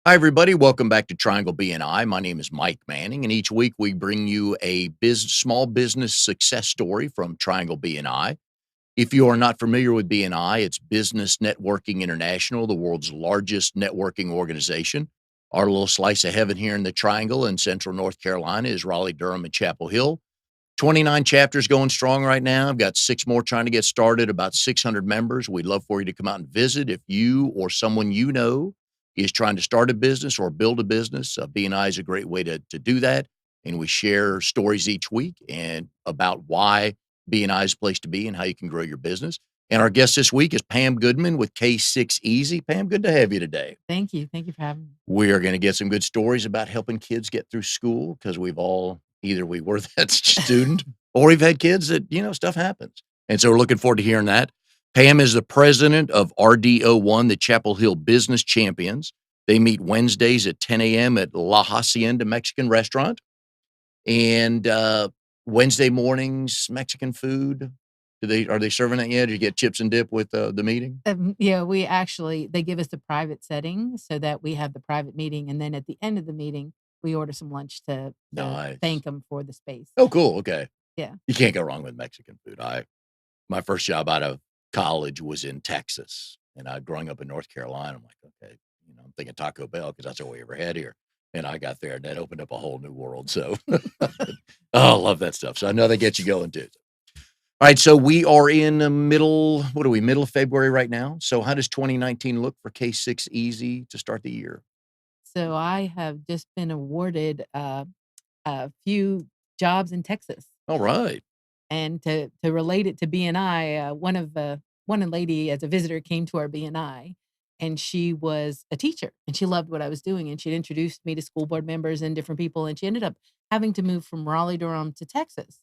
Hi, everybody. Welcome back to Triangle BNI. My name is Mike Manning, and each week we bring you a small business success story from Triangle BNI. If you are not familiar with BNI, it's Business Networking International, the world's largest networking organization. Our little slice of heaven here in the Triangle in Central North Carolina is Raleigh, Durham, and Chapel Hill. 29 chapters going strong right now. I've got 6 more trying to get started, about 600 members. We'd love for you to come out and visit. If you or someone you know is trying to start a business or build a business, BNI is a great way to do that. And we share stories each week and about why BNI is a place to be and how you can grow your business. And our guest this week is Pam Goodman with K6 Easy. Pam, good to have you today. Thank you. Thank you for having me. We are going to get some good stories about helping kids get through school because we've all either we were that student or we've had kids that, stuff happens. And so we're looking forward to hearing that. Pam is the president of RDO1, the Chapel Hill Business Champions. They meet Wednesdays at 10 a.m. at La Hacienda Mexican Restaurant. And Wednesday mornings, Mexican food. Are they serving that yet? Did you get chips and dip with the meeting? Yeah, they give us the private setting so that we have the private meeting. And then at the end of the meeting, we order some lunch to Nice. thank them for the space. Oh, cool. Okay. Yeah. You can't go wrong with Mexican food. My first job out of college was in Texas, and growing up in North Carolina, I'm like, okay, I'm thinking Taco Bell because that's all we ever had here. And I got there, and that opened up a whole new world. So, I love that stuff. So I know they get you going too. All right, so we are in the middle. What are we? Middle of February right now. So how does 2019 look for K6 Easy to start the year? So I have just been awarded a few jobs in Texas. All right. And to relate it to BNI, one lady as a visitor came to our BNI, and she was a teacher, and she loved what I was doing, and she'd introduced me to school board members and different people, and she ended up having to move from Raleigh, Durham to Texas.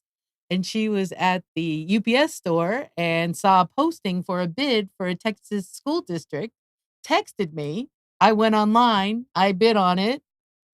And she was at the UPS store and saw a posting for a bid for a Texas school district, texted me. I went online, I bid on it,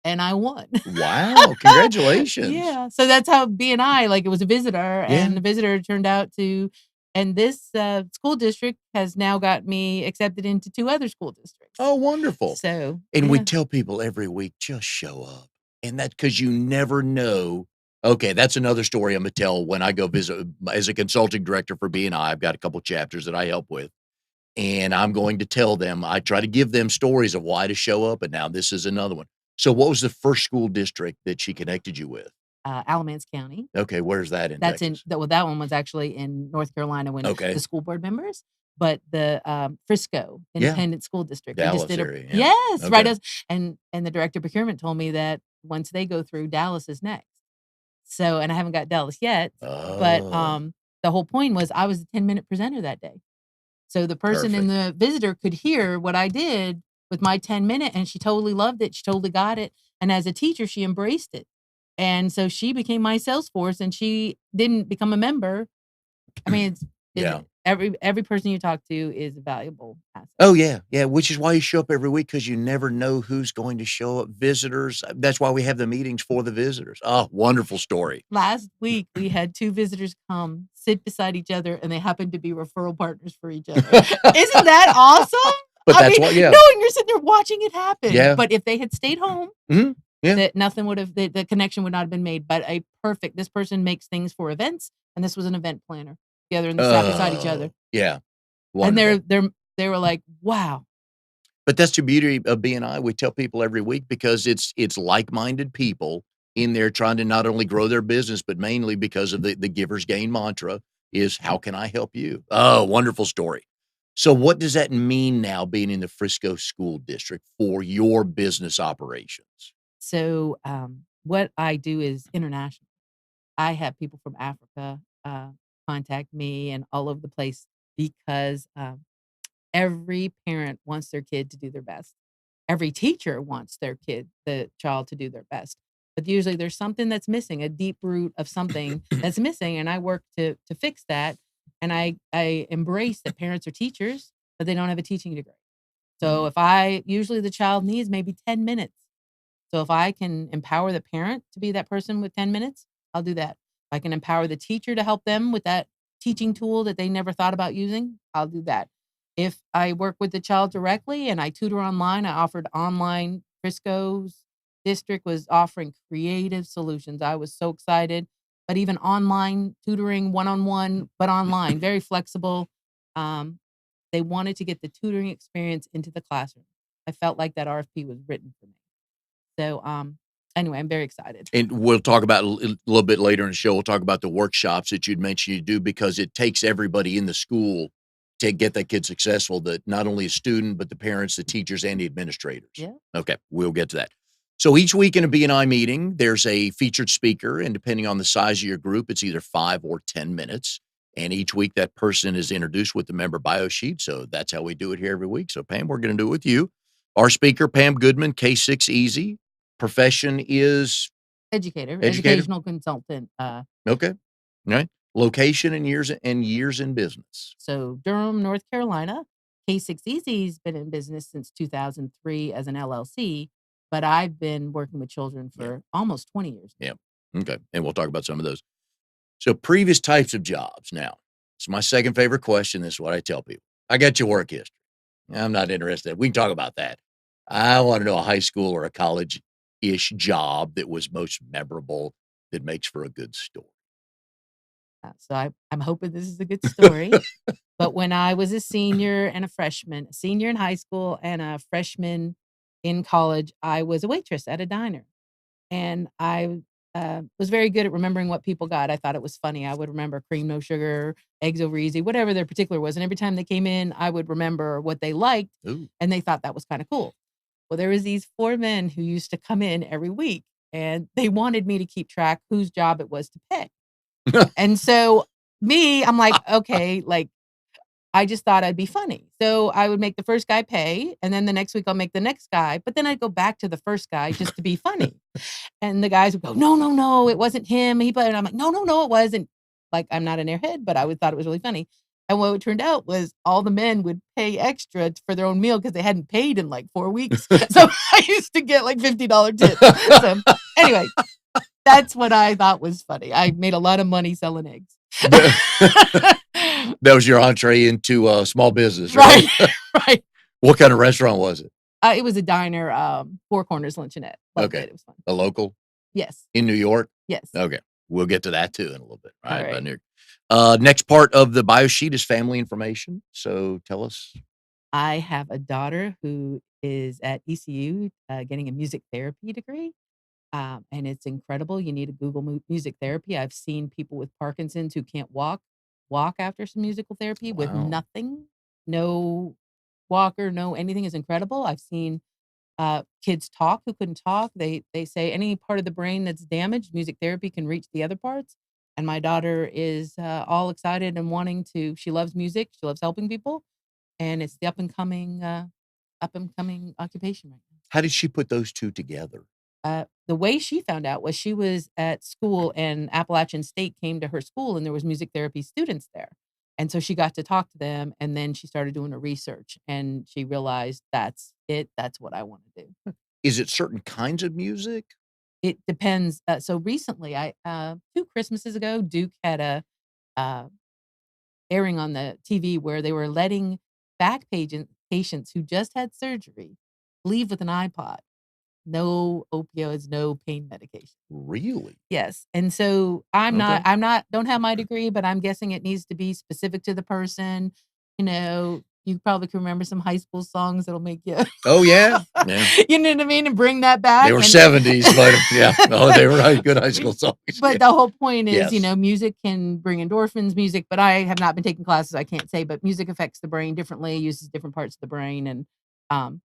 and I won. Wow, congratulations. Yeah, so that's how BNI, like, it was a visitor, Yeah. and the visitor turned out to and this, school district has now got me accepted into 2 other school districts. Oh, wonderful. So, And we yeah. tell people every week, just show up. And that's because you never know. Okay, that's another story I'm gonna tell when I go visit as a consulting director for BNI. I've got a couple chapters that I help with. And I'm going to tell them, I try to give them stories of why to show up, and now this is another one. So what was the first school district that she connected you with? Alamance County. Okay, where's that in That's Texas? that one was actually in North Carolina when Okay. the school board members, but the, Frisco Yeah. Independent School District, they just Dallas did a area, yeah. yes, right Okay. as and the director of procurement told me that once they go through, Dallas is next. So and I haven't got Dallas yet, but, Oh, the whole point was I was the 10-minute presenter that day. So the person in perfect. the visitor could hear what I did with my 10-minute, and she totally loved it, she totally got it, and as a teacher, she embraced it. And so she became my Salesforce, and she didn't become a member. I mean, Yeah. every person you talk to is a valuable asset. Oh, yeah, yeah, which is why you show up every week because you never know who's going to show up. Visitors, that's why we have the meetings for the visitors. Oh, wonderful story. Last week, we had 2 visitors come, sit beside each other, and they happened to be referral partners for each other. Isn't that awesome? But I that's mean, why, yeah. knowing you're sitting there watching it happen. Yeah. But if they had stayed home, Mhm. Yeah. that nothing would have the connection would not have been made. But this person makes things for events, and this was an event planner together, and they sat beside each other. Yeah. And Wonderful. they were like, "Wow." But that's the beauty of BNI. We tell people every week because it's like-minded people in there trying to not only grow their business, but mainly because of the giver's gain mantra is how can I help you? Oh, wonderful story. So what does that mean now being in the Frisco school district for your business operations? So, what I do is international. I have people from Africa, contact me and all over the place because, every parent wants their kid to do their best. Every teacher wants the child to do their best. But usually there's something that's missing, a deep root of something that's missing, and I work to fix that. And I embrace that parents are teachers, but they don't have a teaching degree. So Mhm. if I usually the child needs maybe 10 minutes. So if I can empower the parent to be that person with 10 minutes, I'll do that. If I can empower the teacher to help them with that teaching tool that they never thought about using, I'll do that. If I work with the child directly and I tutor online, I offered online Frisco's district was offering creative solutions. I was so excited. But even online tutoring, one-on-one, but online, very flexible. Um, they wanted to get the tutoring experience into the classroom. I felt like that RFP was written for me. So, anyway, I'm very excited. And we'll talk about a little bit later in the show, we'll talk about the workshops that you'd mentioned you do because it takes everybody in the school to get that kid successful, that not only a student, but the parents, the teachers, and the administrators. Yeah. Okay, we'll get to that. So each week in a BNI meeting, there's a featured speaker, and depending on the size of your group, it's either 5 or 10 minutes. And each week that person is introduced with the member bio sheet. So that's how we do it here every week. So Pam, we're going to do it with you. Our speaker, Pam Goodman, K6 Easy. Profession is Educator, educator. educational consultant. Okay. All right. Location and years in business. So Durham, North Carolina. K6 Easy's been in business since 2003 as an LLC, but I've been working with children for almost 20 years. Yeah. Okay. And we'll talk about some of those. So previous types of jobs. Now, it's my second favorite question. This is what I tell people. I got your work history. I'm not interested. We can talk about that. I want to know a high school or a college-ish job that was most memorable that makes for a good story. So I'm hoping this is a good story. But when I was a senior and a freshman, a senior in high school and a freshman in college, I was a waitress at a diner. And I was very good at remembering what people got. I thought it was funny. I would remember cream, no sugar, eggs over easy, whatever their particular was. And every time they came in, I would remember what they liked. Ooh. And they thought that was kind of cool. Well, there was these 4 men who used to come in every week, and they wanted me to keep track whose job it was to pay. And so I'm like, okay, like, I just thought I'd be funny. So I would make the first guy pay, and then the next week I'll make the next guy, but then I'd go back to the first guy just to be funny. And the guys would go, "No, no, no, it wasn't him." And I'm like, "No, no, no, it wasn't." Like, I'm not an airhead, but I would thought it was really funny. And what it turned out was all the men would pay extra for their own meal because they hadn't paid in like 4 weeks. So I used to get like $50 tips. So anyway, that's what I thought was funny. I made a lot of money selling eggs. That was your entree into small business, right? Right. What kind of restaurant was it? It was a diner, Four Corners Luncheonette. Loved Okay. it. It was fun. A local Yes. in New York? Yes. Okay. We'll get to that too in a little bit. All right. right. Next part of the bio sheet is family information. So tell us. I have a daughter who is at ECU getting a music therapy degree. And it's incredible. You need to Google music therapy. I've seen people with Parkinson's who can't walk after some musical therapy with Wow. nothing, no walker, no anything is incredible. I've seen kids talk who couldn't talk. They say any part of the brain that's damaged, music therapy can reach the other parts. And my daughter is all excited and wanting to. She loves music. She loves helping people, and it's the up and coming occupation right now. How did she put those two together? The way she found out was she was at school and Appalachian State came to her school and there was music therapy students there. And so she got to talk to them and then she started doing her research and she realized that's it. That's what I want to do. Is it certain kinds of music? It depends. So recently, 2 Christmases ago, Duke had a uh, airing on the TV where they were letting patients who just had surgery leave with an iPod. No opioids, no pain medication. Really? Yes, and so I'm not don't have my degree, but I'm guessing it needs to be specific to the person. You probably can remember some high school songs that'll make you Oh, yeah. Yeah. you know what I mean, and bring that back. They were 70s, but yeah. Oh, they were good high school songs. But Yeah. the whole point is, Yes. music can bring endorphins, but I have not been taking classes, I can't say, but music affects the brain differently, uses different parts of the brain, and, and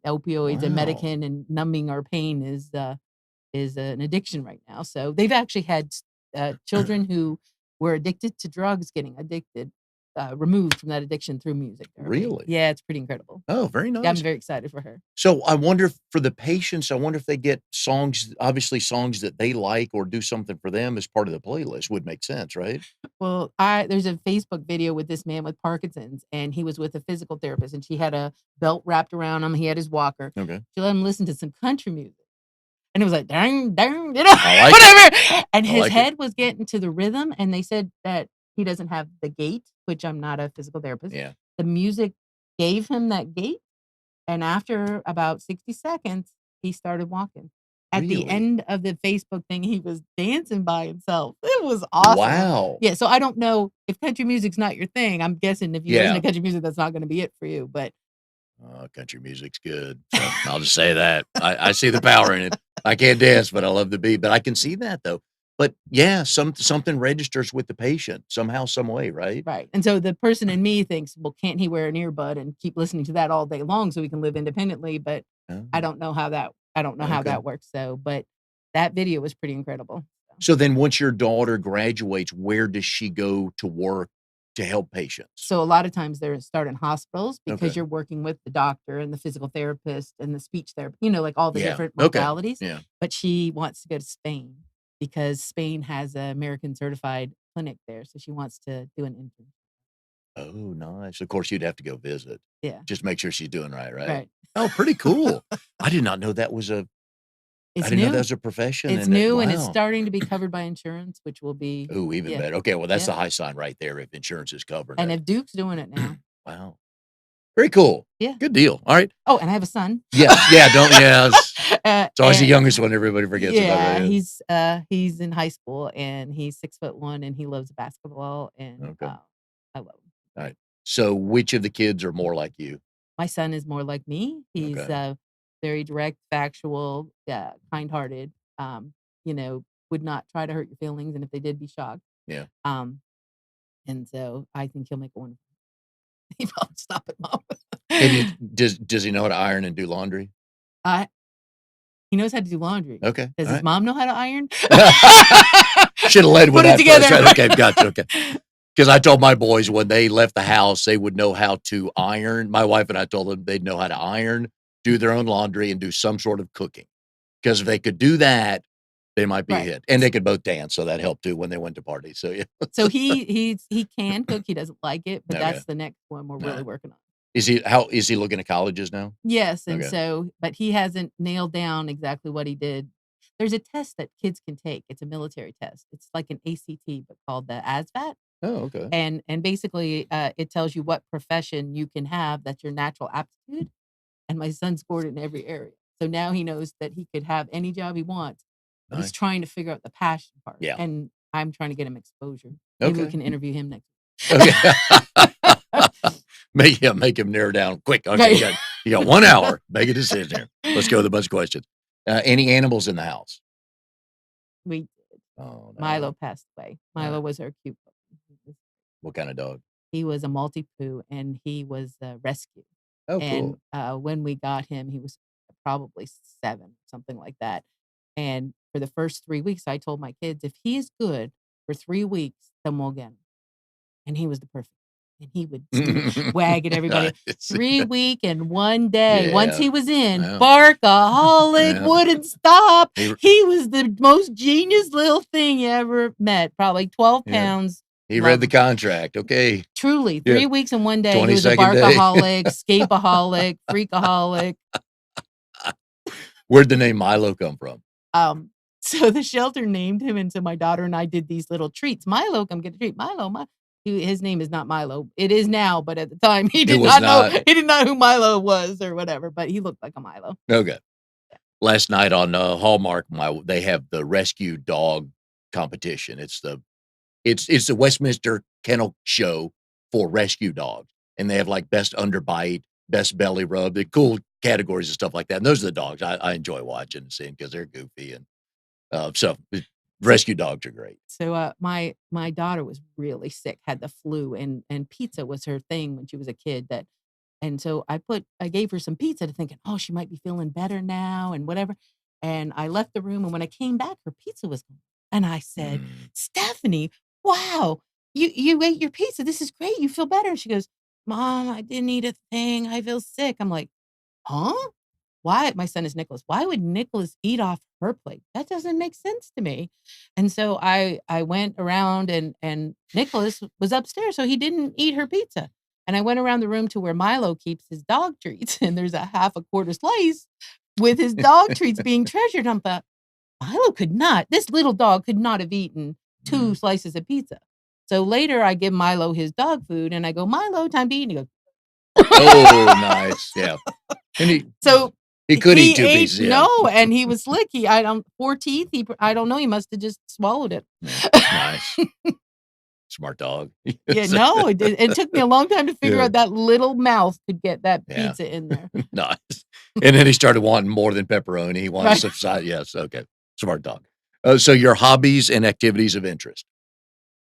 opioids and Wow. Medicaid and numbing our pain is an addiction right now. So they've actually had children who were addicted to drugs getting removed from that addiction through music therapy. Really? Yeah, it's pretty incredible. Oh, very Yeah, I'm nice. very excited for her. So I wonder for the patients, I wonder if they get songs, obviously songs that they like or do something for them as part of the playlist would make sense, right? Well, there's a Facebook video with this man with Parkinson's, and he was with a physical therapist, and she had a belt wrapped around him. He had his walker. Okay. She let him listen to some country music. And it was like, dang, dang, I like whatever. And his like it. head was getting to the rhythm. And they said that he doesn't have the gait, which I'm not a physical therapist. Yeah. The music gave him that gait. And after about 60 seconds, he started walking. At the Really? end of the Facebook thing, he was dancing by himself. It was awesome. Wow. Yeah, so I don't know if country music's not your thing. I'm guessing if you listen to Yeah. country music, that's not gonna be it for you, but Country music's good. So I'll just say that. I see the power in it. I can't dance, but I love the beat. But I can see that though. But yeah, something registers with the patient somehow, some way, right? right. And so the person in me thinks, well, can't he wear an earbud and keep listening to that all day long so he can live independently? But I Oh, don't know how okay. that works. So, but that video was pretty incredible. So, So then once your daughter graduates, where does she go to work to help patients? so a lot of times they're start in hospitals because Okay. you're working with the doctor and the physical therapist and the speech therapist, like all the Yeah. different Okay. modalities. Yeah. But she wants to go to Spain because Spain has a American certified clinic there. So she wants to do an intern. Oh, nice. Of course, you'd have to go visit. Yeah. Just make sure she's doing right? Right. Oh, pretty cool. I did not know that was I It's didn't know that new. was a profession It's and that new and it's wow. starting to be covered by insurance, which will be Oh, even yeah, better. Okay, well, that's yeah. the high sign right there if insurance is covering And it. if Duke's doing it now. Wow. Very cool. Yeah. Good deal. All right. Oh, and I have a son. Yes. Yeah, don't yes. It's always the And youngest one everybody forgets about, yeah, right? he's in high school and he's 6'1" and he loves basketball Yeah. and, Okay. I love him. All right. So which of the kids are more like you? My son is more like me. He's, Okay. very direct, factual, kind-hearted, would not try to hurt your feelings, and if they did, be shocked. Yeah. Um, and so I think he'll make a wonderful Mom, stop it, mom. Can you does he know how to iron and do laundry? I He knows how to do laundry. Okay. Does All his right. mom know how to iron? Should have led with Put it that first, together. right? Okay, gotcha, okay. Because I told my boys when they left the house, they would know how to iron. My wife and I told them they'd know how to iron, do their own laundry, and do some sort of cooking. Because if they could do that, they might be a Right. hit. And they could both dance, so that helped too when they went to parties. So, yeah. So he can cook, he doesn't like it, but Okay. that's the next one we're really Alright. working on. Is he looking at colleges now? Yes, and Okay. so but he hasn't nailed down exactly what he did. There's a test that kids can take, it's a military test. It's like an ACT, but called the ASVAT, Oh, okay. and basically, it tells you what profession you can have that's your natural aptitude, and my son scored in every area. So now he knows that he could have any job he wants, but he's Nice. trying to figure out the passion part, Yeah. and I'm trying to get him exposure. Maybe we Okay. can interview him next Okay. week. Make him narrow down quick. Okay, Right. you got 1 hour. Make a decision here. Let's go with a bunch of questions. Any animals in the house? We did. Oh, Milo no. passed away. Milo Alright. was our cute puppy. What kinda dog? He was a Maltipoo, and he was a rescue. Oh, And, cool. when we got him, he was probably 7, something like that. And for the first 3 weeks, I told my kids, "If he is good for 3 weeks, then we'll get him." And he was the perfect and he would just wag at everybody. Nice. 3 week and 1 day. Once Yeah. he was in, Yeah. barkaholic, Yeah. wouldn't stop. He He was the most genius little thing you ever met, probably 12 yeah. pounds. He read Love the him. contract. Okay. Truly, Yeah. 3 weeks and 1 day, he was a 22nd day. barkaholic, scapeaholic, freakaholic. Where'd the name Milo come from? So the shelter named him, and so my daughter and I did these little treats. "Milo, come get a treat. Milo, his name is not Milo. It is now, but at the time, he It did was not know not. he didn't know who Milo was or whatever, but he looked like a Milo. Okay. Last night on, Hallmark, they have the rescue dog competition. It's the Westminster Kennel Show for rescue dogs, and they have, like, best underbite, best belly rub, the cool categories and stuff like that, and those are the dogs I enjoy watching and seeing because 'cause they're goofy and, the So rescue dogs are great. my daughter was really sick, had the flu, and pizza was her thing when she was a kid that and so I gave her some pizza to thinking, "Oh, she might be feeling better now," and whatever, and I left the room, and when I came back, her pizza was gone, and I said, Mm. "Stephanie, wow, you ate your pizza, this is great, you feel better," and she goes, "Mom, I didn't eat a thing, I feel sick." I'm like, "Huh? Why?" My son is Nicholas. "Why would Nicholas eat off her plate? That doesn't make sense to me." And so I went around and Nicholas was upstairs, so he didn't eat her pizza. And I went around the room to where Milo keeps his dog treats, and there's a half a quarter slice with his dog treats being treasured. I thought, Milo could not, this little dog could not have eaten 2 Mm. slices of pizza. So later I give Milo his dog food and I go, "Milo, time to eat." And he goes, Oh, nice. Yeah. And So he could eat he 2 ate pieces, yeah. no, and he was slick. I don't 4 teeth. I don't know. He must have just swallowed it. Yeah, nice. Smart dog. Yeah, no, it took me a long time to figure Yeah, out that little mouth could get that yeah, pizza in there. nice. And then he started wanting more than pepperoni. He wanted Right. some side yes, okay. Smart dog. So your hobbies and activities of interest?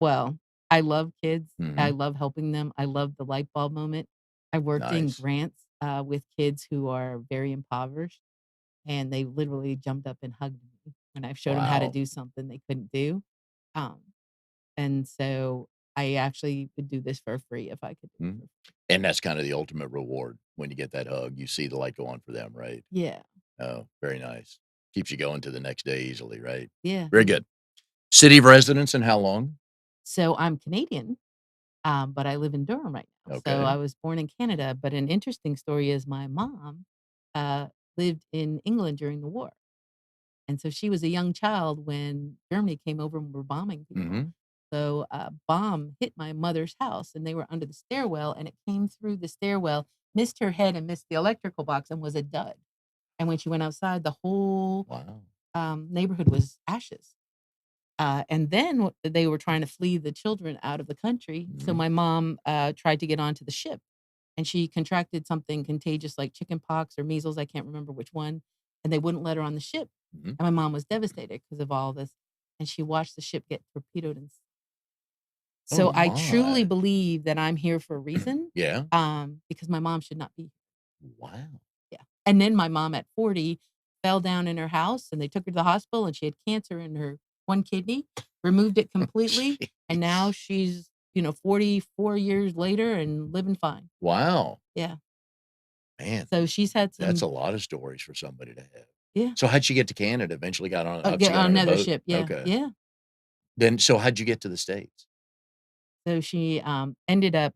Well, I love kids. I Mhm. love helping them. I love the light bulb moment. I worked in Nice. grants, with kids who are very impoverished, and they literally jumped up and hugged me when I showed them how to Wow. do something they couldn't do. Um, and so I actually would do this for free if I could do it Mhm. for free. And that's kinda the ultimate reward when you get that hug, you see the light go on for them, right? Yeah. Oh, very nice. Keeps you going to the next day easily, right? Yeah. Very good. City of residence and how long? So I'm Canadian, but I live in Durham right now. So Okay. I was born in Canada, but an interesting story is my mom, uh, lived in England during the war. And so she was a young child when Germany came over and were bombing people. Mhm. So a bomb hit my mother's house and they were under the stairwell and it came through the stairwell, missed her head and missed the electrical box and was a dud. And when she went outside, the whole Wow. neighborhood was ashes. And then they were trying to flee the children out of the country. So Mhm. my mom tried to get onto the ship and she contracted something contagious like chicken pox or measles. I can't remember which one. And they wouldn't let her on the ship. Mhm. And my mom was devastated because of all this. And she watched the ship get torpedoed. And Oh so I truly my. believe that I'm here for a reason, Yeah. because my mom should not be. Wow. Yeah. And then my mom at 40 fell down in her house and they took her to the hospital and she had cancer in her one kidney, removed it completely. And now Jeez. she's, 44 years later and living fine. Wow. Yeah. Man, So she's had that's a some, lot of stories for somebody to have. yeah. So how'd she get to Canada? Eventually got on Get obviously got on on a another boat? ship. Yeah. Okay. Yeah. Then so how'd you get to the States? So she ended up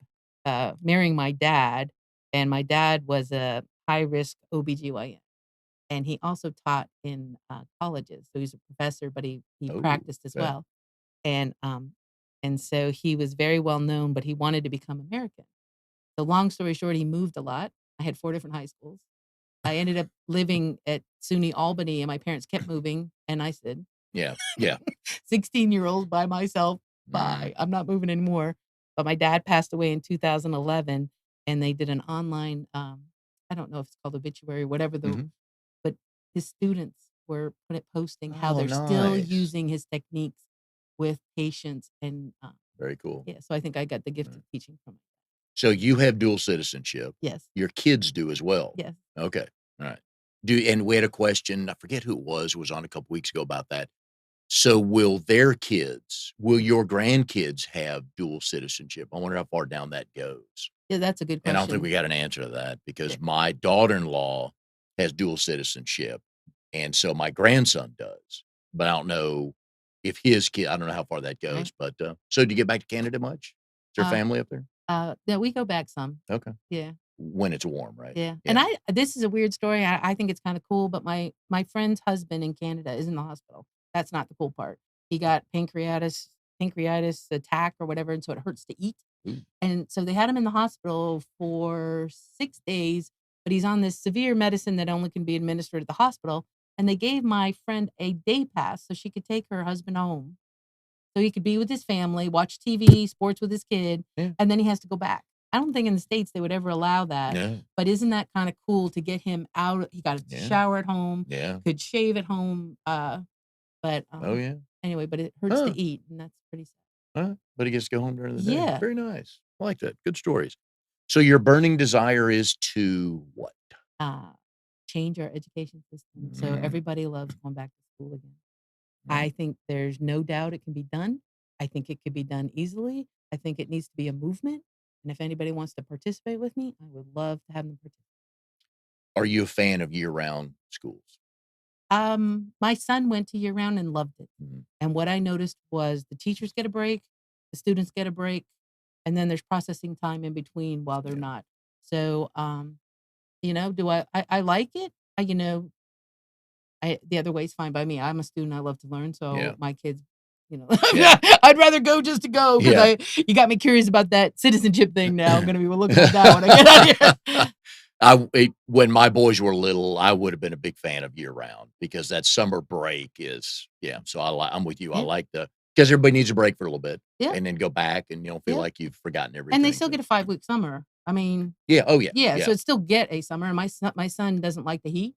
marrying my dad. And my dad was a high risk OBGYN. And he also taught in colleges. So he's a professor, but he Oh, practiced as okay. well. And, um, and so he was very well known, but he wanted to become American. So long story short, he moved a lot. I had 4 different high schools. I ended up living at SUNY Albany, and my parents kept moving, and I said, Yeah, yeah. 16-year-old by myself, Mhm, bye. I'm not moving anymore. But my dad passed away in 2011, and they did an online, I don't know if it's called obituary, whatever mhm. but his students were posting how Oh, they're still nice. using his techniques with patients and, Very cool. yeah, so I think I got the gift Mm. of teaching from it. So you have dual citizenship. Yes, Your kids do as well. yes. Okay. All right. Do and we had a question, I forget who it was on a couple weeks ago about that. So will your grandkids have dual citizenship? I wonder how far down that goes. Yeah, that's a good And I don't think question. we got an answer to that Yeah. because my daughter-in-law has dual citizenship, and so my grandson does, but I don't know if his kid I don't know how far that Right? goes, but, so do you get back to Canada much? Is there Uh, family up there? yeah, we go back some. Okay. Yeah, When it's warm, right? yeah, and Yeah. this is a weird story, I think it's kinda cool, but my friend's husband in Canada is in the hospital. That's not the cool part. He got pancreatitis attack or whatever, and so it hurts to eat. Ooh, And so they had him in the hospital for 6 days, but he's on this severe medicine that only can be administered at the hospital, and they gave my friend a day pass so she could take her husband home, so he could be with his family, watch TV, sports with his kid, yeah. and then he has to go back. I don't think in the States they would ever allow that, No. but isn't that kinda cool to get him out he got to Yeah. shower at home, Yeah. could shave at home, but, Oh, yeah. anyway, but it hurts to Huh. eat, and that's pretty sad. But he gets to go home during the day. Yeah. Very nice. I like that. Good stories. So your burning desire is to what? uh, Change our education system so Mm, everybody loves going back to school again. right. I think there's no doubt it can be done. I think it could be done easily. I think it needs to be a movement. And if anybody wants to participate with me, I would love to have them participate. Are you a fan of year-round schools? My son went to year round and loved it. Mhm. And what I noticed was the teachers get a break, the students get a break, and then there's processing time in between while they're Yeah. not. So, do I like it? The other way is fine by me. I'm a student, I love to learn, Yeah. so my kids, Yeah. I'd rather go just to go Yeah. because you got me curious about that citizenship thing now. I'm gonna be looking at that when I get out of here. When my boys were little, I would have been a big fan of year round because that summer break is yeah, so I'm with you. I Yeah, like the because everybody needs a break for a little bit yeah, and then go back and you don't feel yeah, like you've forgotten and they everything, still so get a 5-week summer. I mean, yeah, oh yeah, yeah, yeah, so it still get a summer, and my son doesn't like the heat.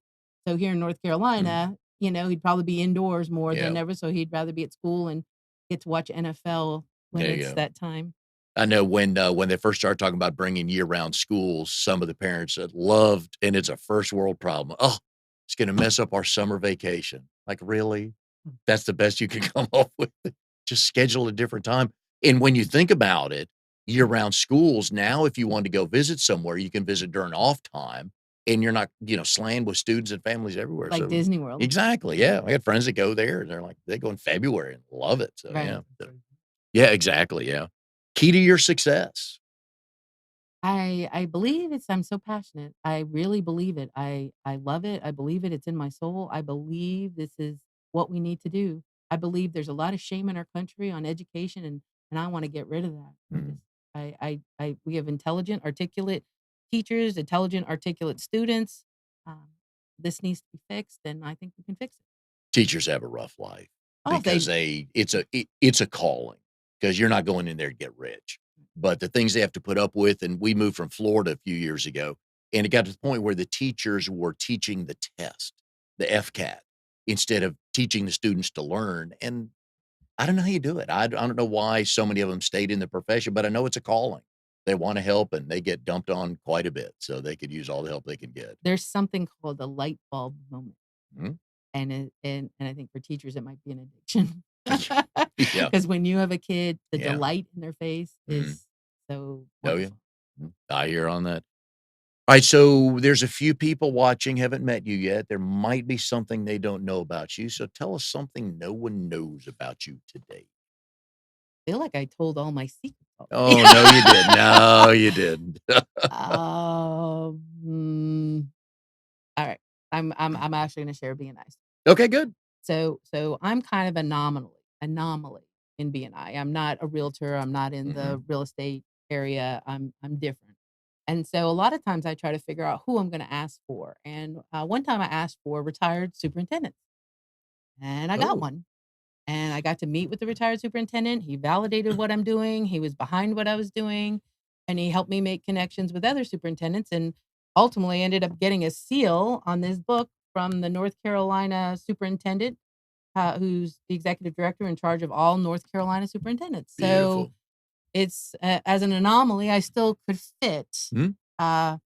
So here in North mhm, Carolina, he'd probably be indoors more yeah, than ever, so he'd rather be at school and get to watch NFL when there you it's go. that time. I know when they first started talking about bringing year-round schools, some of the parents that loved and it's a first world problem, "Oh, it's gonna mess up our summer vacation." Like, really? That's the best you can come up with? Just schedule a different time, and when you think about it, year-round schools, now if you want to go visit somewhere, you can visit during off time, and you're not, slammed with students and families everywhere, Like so Disney World. exactly, yeah, I had friends that go there, and they're like they go in February and love it, so Right. yeah, yeah, exactly, yeah. Key to your success. I believe I'm so passionate. I really believe it. I love it. I believe it. It's in my soul. I believe this is what we need to do. I believe there's a lot of shame in our country on education, and I want to get rid of that. Mhm. We have intelligent, articulate teachers, intelligent, articulate students. Um, this needs to be fixed, and I think we can fix it. Teachers have a rough life Oh, because they it's a calling because 'cause you're not going in there to get rich, but the things they have to put up with and we moved from Florida a few years ago, and it got to the point where the teachers were teaching the test, the FCAT, instead of teaching the students to learn, and I don't know how you do it. I don't know why so many of them stayed in the profession, but I know it's a calling. They wanna help, and they get dumped on quite a bit, so they could use all the help they can get. there's something called a light bulb moment. Mhm. And I think for teachers, it might be an addiction. Yeah. Because when you have a kid, the Yeah. delight in their face Mhm. is so Oh, yeah. wonderful. I hear on that. Alright, so there's a few people watching, haven't met you yet. There might be something they don't know about you, so tell us something no one knows about you today. I feel like I told all my secrets already. Oh, no, you didn't. No, you didn't. Um, alright. I'm actually gonna share BNI. Okay, good. So I'm kind of anomaly in BNI. I'm not a realtor, I'm not in Mhm. the real estate area, I'm different. And so a lot of times I try to figure out who I'm gonna ask for, and, one time I asked for retired superintendents, and I got Oh, one. And I got to meet with the retired superintendent, he validated what I'm doing, he was behind what I was doing, and he helped me make connections with other superintendents, and ultimately ended up getting a seal on this book from the North Carolina superintendent, who's the executive director in charge of all North Carolina superintendents. So beautiful. it's as an anomaly, I still could fit, Mhm. uh,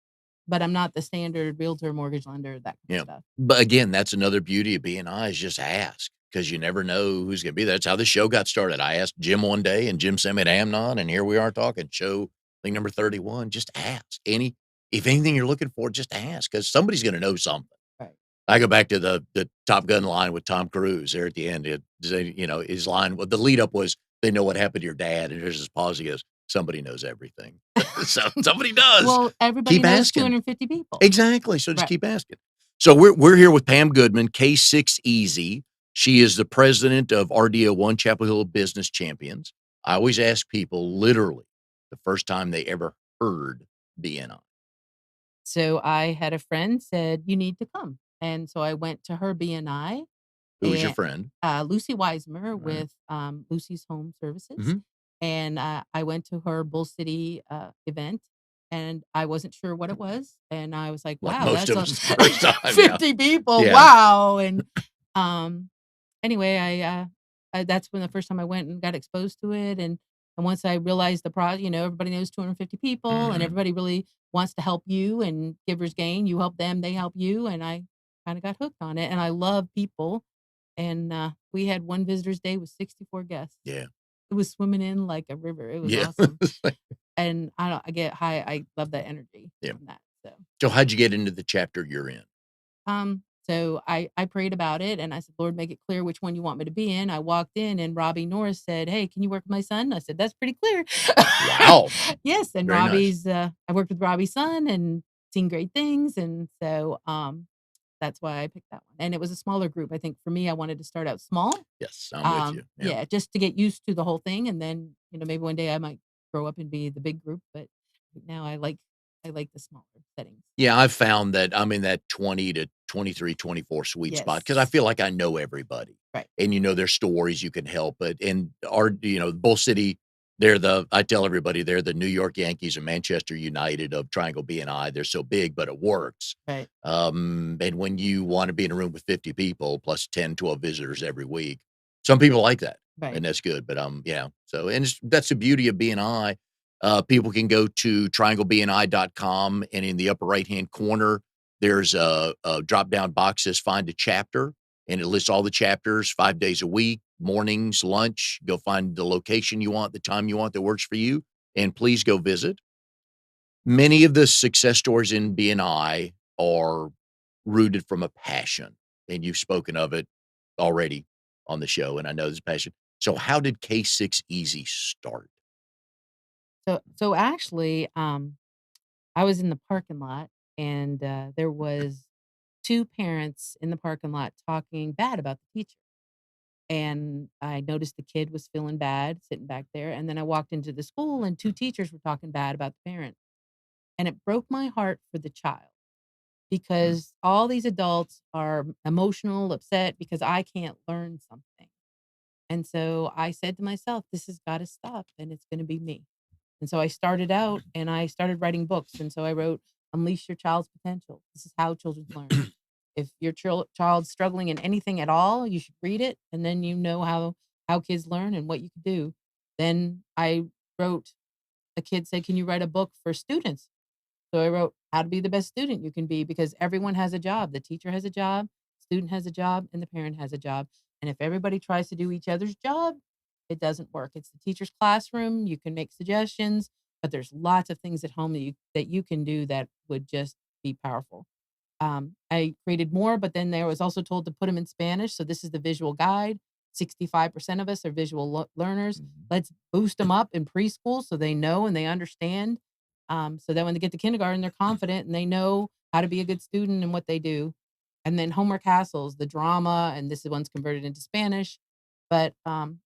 but I'm not the standard realtor, mortgage lender, that kind of Yeah. stuff. But again, that's another beauty of BNI is just ask because you never know who's gonna be there. That's how this show got started. I asked Jim one day, and Jim sent me to Amnon, and here we are talking show, I think number 31. Just ask. If anything you're looking for, just ask because somebody's gonna know something. Right. I go back to the Top Gun line with Tom Cruise there at the end. His line well, the lead up was, "They know what happened to your dad," and here's his pause. He goes, "Somebody knows everything." So somebody does. Well, everybody Keep knows asking. 250 people. Exactly, so just Right. keep asking. So we're here with Pam Goodman, K6 Easy. She is the president of RDO1 Chapel Hill Business Champions. I always ask people literally the first time they ever heard BNI. So I had a friend said, "You need to come." And so I went to her BNI Who was your and friend? Lucy Weismer Right. with, Lucy's Home Services, Mhm. and, I went to her Bull City, event, and I wasn't sure what it was, and I was like, Like "Wow, most that's of a us the first time, yeah. 50 people, Yeah. wow," and, um anyway, that's when the first time I went and got exposed to it, and once I realized everybody knows 250 people, and Mhm. everybody really wants to help you, and givers gain, you help them, they help you, and I kinda got hooked on it, and I love people, and, we had one visitors day with 64 guests. Yeah. It was swimming in like a river, it was Yeah. awesome, and I get high I love that energy Yeah. from that, so So how'd you get into the chapter you're in? so I prayed about it and I said, "Lord, make it clear which one you want me to be in." I walked in and Robbie Norris said, "Hey, can you work with my son?" I said, "That's pretty clear." Wow. Yes, and Very nice. I worked with Robbie's son and seen great things, and so, that's why I picked that one, and it was a smaller group. I think for me, I wanted to start out small, Yes, I'm with you. Yeah. yeah, just to get used to the whole thing, and then, maybe one day I might grow up and be the big group, but right now I like I like the smaller settings. Yeah, I've found that I'm in that 20 to 23, 24 sweet spot because I Yes. feel like I know everybody, Right, and, their stories you can help, but and our Bull City, I tell everybody they're the New York Yankees and Manchester United of Triangle BNI. They're so big, but it works. right, And when you wanna be in a room with 50 people plus 10, 12 visitors every week, some people like that, right. and that's good, but, yeah, so and that's the beauty of BNI. People can go to trianglebni.com, and in the upper right-hand corner, there's a drop-down box that says "Find a Chapter," and it lists all the chapters 5 days a week, mornings, lunch. Go find the location you want, the time you want that works for you, and please go visit. Many of the success stories in BNI are rooted from a passion, and you've spoken of it already on the show, and I know this passion. So how did K6 Easy start? So actually, I was in the parking lot, and, there was 2 parents in the parking lot talking bad about the teacher, and I noticed the kid was feeling bad sitting back there, and then I walked into the school, and 2 teachers were talking bad about the parent, and it broke my heart for the child Mm, because all these adults are emotional, upset because I can't learn something, and so I said to myself, "This has gotta stop, and it's gonna be me." And so I started out and I started writing books. And so I wrote Unleash Your Child's Potential. This is how children learn. If your child's struggling in anything at all, you should read it and then you know how kids learn and what you can do. Then I wrote a kid said, "Can you write a book for students?" So I wrote how to be the best student you can be because everyone has a job. The teacher has a job, student has a job, and the parent has a job. And if everybody tries to do each other's job, it doesn't work. It's the teacher's classroom. You can make suggestions, but there's lots of things at home that you can do that would just be powerful. I created more, but then I was also told to put them in Spanish. So this is the visual guide. 65% of us are visual learners. mhm. Let's boost them up in preschool so they know and they understand. So that when they get to kindergarten, they're confident and they know how to be a good student and what they do. And then homework hassles, the drama, and this is one's converted into Spanish. But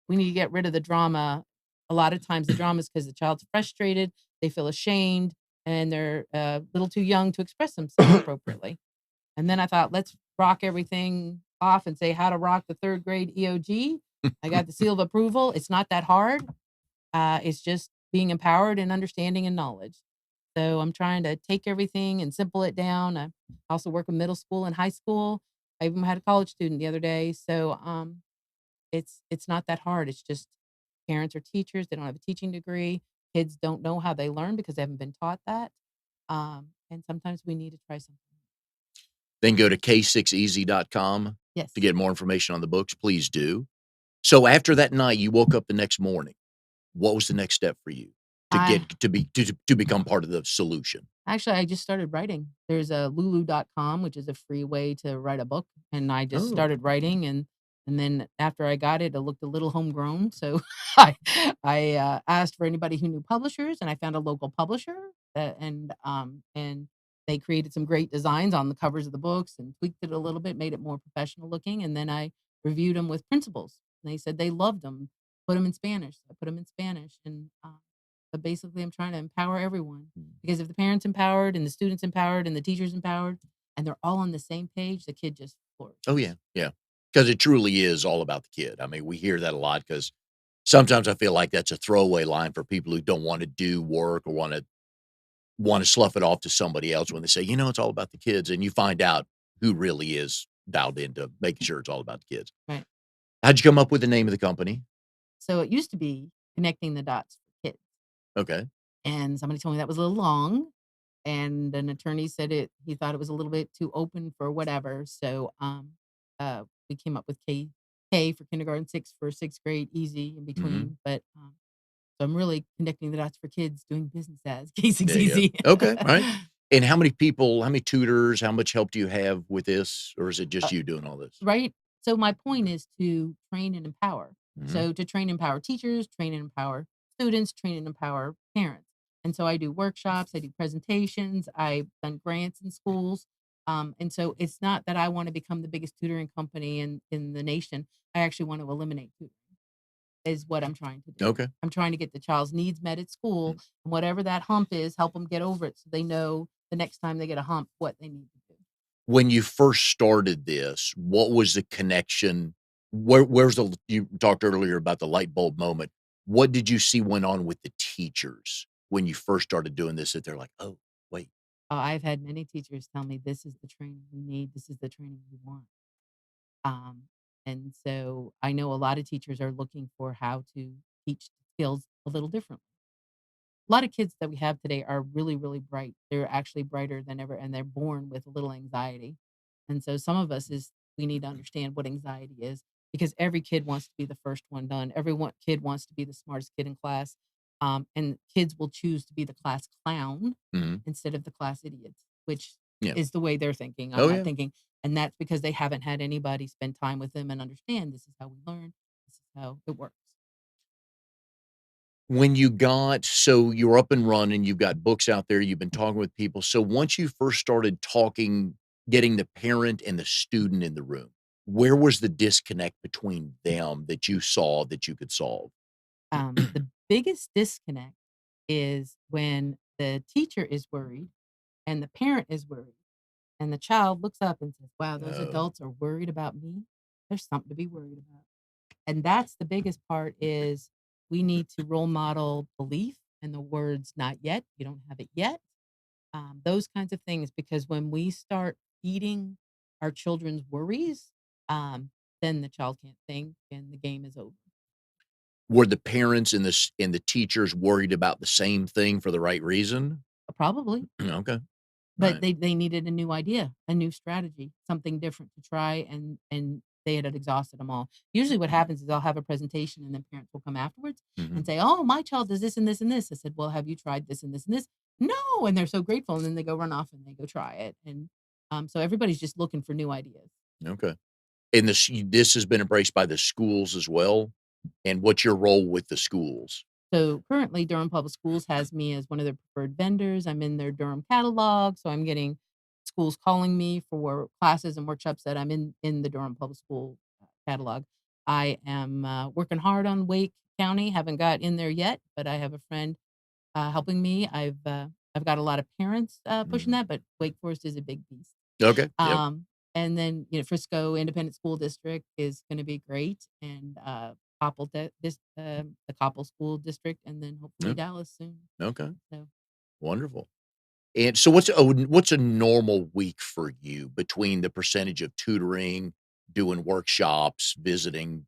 we need to get rid of the drama. A lot of times, the drama is because the child's frustrated, they feel ashamed, and they're a little too young to express themselves appropriately. And then I thought, let's rock everything off and say how to rock the 3rd grade EOG. I got the seal of approval. It's not that hard. It's just being empowered and understanding and knowledge. So I'm trying to take everything and simple it down. I also work with middle school and high school. I even had a college student the other day. So it's not that hard. It's just parents or teachers, they don't have a teaching degree. Kids don't know how they learn because they haven't been taught that. And sometimes we need to try something. Then go to k6easy.com to Yes. get more information on the books, please do. So after that night, you woke up the next morning. What was the next step for you to I get to become part of the solution? Actually, I just started writing. There's a lulu.com, which is a free way to write a book, and I just Oh, started writing, and then after I got it, it looked a little homegrown, so I I asked for anybody who knew publishers, and I found a local publisher, and they created some great designs on the covers of the books and tweaked it a little bit, made it more professional looking, and then I reviewed them with principals, and they said they loved them. Put them in Spanish. I put them in Spanish, and, but basically, I'm trying to empower everyone. Because if the parents empowered and the students empowered and the teachers empowered and they're all on the same page, the kid just oh, flourishes. yeah, yeah, because it truly is all about the kid. I mean, we hear that a lot because sometimes I feel like that's a throwaway line for people who don't wanna do work or wanna slough it off to somebody else when they say, "It's all about the kids," and you find out who really is dialed into making sure it's all about the kids. Right. How'd you come up with the name of the company? So it used to be connecting the dots for kids. Okay. And somebody told me that was a little long. And an attorney said he thought it was a little bit too open for whatever. So we came up with K for kindergarten, 6 for 6th grade, easy in Mhm. between. But so I'm really connecting the dots for kids doing business as K6 There you go. easy. Okay, alright. And how many tutors, how much help do you have with this, or is it just you doing all this? Right? So my point is to train and empower. Mhm. So to train and empower teachers, train and empower students, train and empower parents. And so I do workshops, I do presentations, I've done grants in schools. And so it's not that I want to become the biggest tutoring company in the nation. I actually want to eliminate tutoring. is what I'm trying to do. Okay. I'm trying to get the child's needs met at school, and whatever that hump is, help them get over it so they know the next time they get a hump, what they need to do. When you first started this, what was the connection? Where's the you talked earlier about the light bulb moment. What did you see went on with the teachers when you first started doing this that they're like, "Oh, wait." I've had many teachers tell me, "This is the training we need. This is the training we want." Um, and so I know a lot of teachers are looking for how to teach skills a little differently. A lot of kids that we have today are really, really bright. They're actually brighter than ever, and they're born with a little anxiety. And so some of us is we need to understand what anxiety is because every kid wants to be the first one done. Kid wants to be the smartest kid in class. And kids will choose to be the class clown Mhm. instead of the class idiots, which Yeah. is the way they're thinking. I'm Oh, not yeah. thinking. And that's because they haven't had anybody spend time with them and understand this is how we learn. This is how it works. When you got so you're up and running, you've got books out there, you've been talking with people. So once you first started talking, getting the parent and the student in the room, where was the disconnect between them that you saw that you could solve? The biggest disconnect is when the teacher is worried and the parent is worried, and the child looks up and says, "Wow, those Oh, adults are worried about me. There's something to be worried about." And that's the biggest part is we need to role model belief and the words "not yet," "you don't have it yet," those kinds of things. Because when we start feeding our children's worries, then the child can't think and the game is over. were the parents and the teachers worried about the same thing for the right reason? Probably. Okay. But Right. they needed a new idea, a new strategy, something different to try, and they had exhausted them all. Usually what happens is I'll have a presentation and then parents will come afterwards and Mhm. say, "Oh, my child does this and this and this." I said, "Well, have you tried this and this and this?" "No," and they're so grateful, and then they go run off and they go try it, and, so everybody's just looking for new ideas. Okay. And this has been embraced by the schools as well? And what's your role with the schools? So currently, Durham Public Schools has me as one of their preferred vendors. I'm in their Durham catalog, so I'm getting schools calling me for classes and workshops that I'm in the Durham Public School catalog. I am working hard on Wake County. Haven't got in there yet, but I have a friend helping me. I've got a lot of parents pushing Mhm. that, but Wake Forest is a big beast. Okay. Yep. Um, and then, Frisco Independent School District is gonna be great, and, the Coppell School District, and then hopefully Yep. Dallas soon. Okay. So, Wonderful. And so what's a normal week for you between the percentage of tutoring, doing workshops, visiting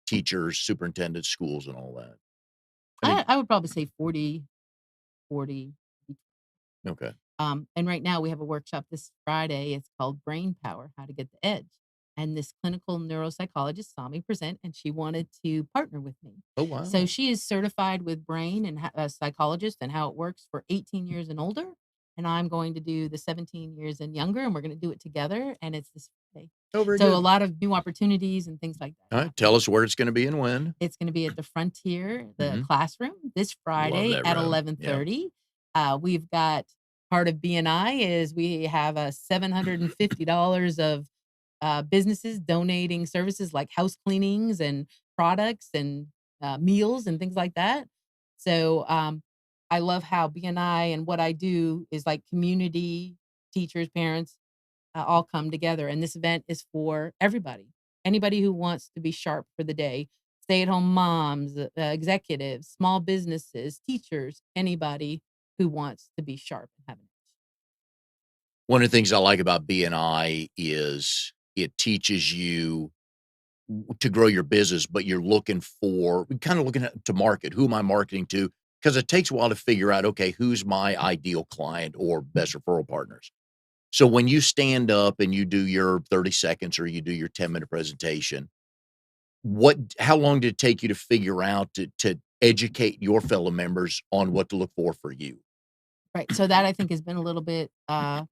teachers, superintendents, schools, and all that? I mean, I would probably say 40, 40. okay. And right now we have a workshop this Friday. It's called Brain Power: How to Get the Edge. And this clinical neuropsychologist saw me present and she wanted to partner with me. Oh, So wow. she is certified with brain and a psychologist and how it works for 18 years and older. And I'm going to do the 17 years and younger, and we're going to do it together. And it's this Friday. Oh, very So a good. lot of new opportunities and things like that All right. Tell happening. us where it's gonna be and when. It's gonna be at the Frontier, the Mhm. classroom this Love Friday that at room. Yeah. 11:30. We've got part of BNI is we have a $750 of, businesses donating services like house cleanings and products and, meals and things like that. So, I love how BNI and what I do is like community, teachers, parents, all come together. And this event is for everybody, anybody who wants to be sharp for the day, stay at home moms, executives, small businesses, teachers, anybody who wants to be sharp and have an edge. One of the things I like about BNI is it teaches you to grow your business, but you're looking for kinda looking at to market. Who am I marketing to? Because it takes a while to figure out, okay, who's my ideal client or best referral partners. So when you stand up and you do your 30 seconds or you do your 10-minute presentation, how long did it take you to figure out to educate your fellow members on what to look for you? Right, so that I think has been a little bit,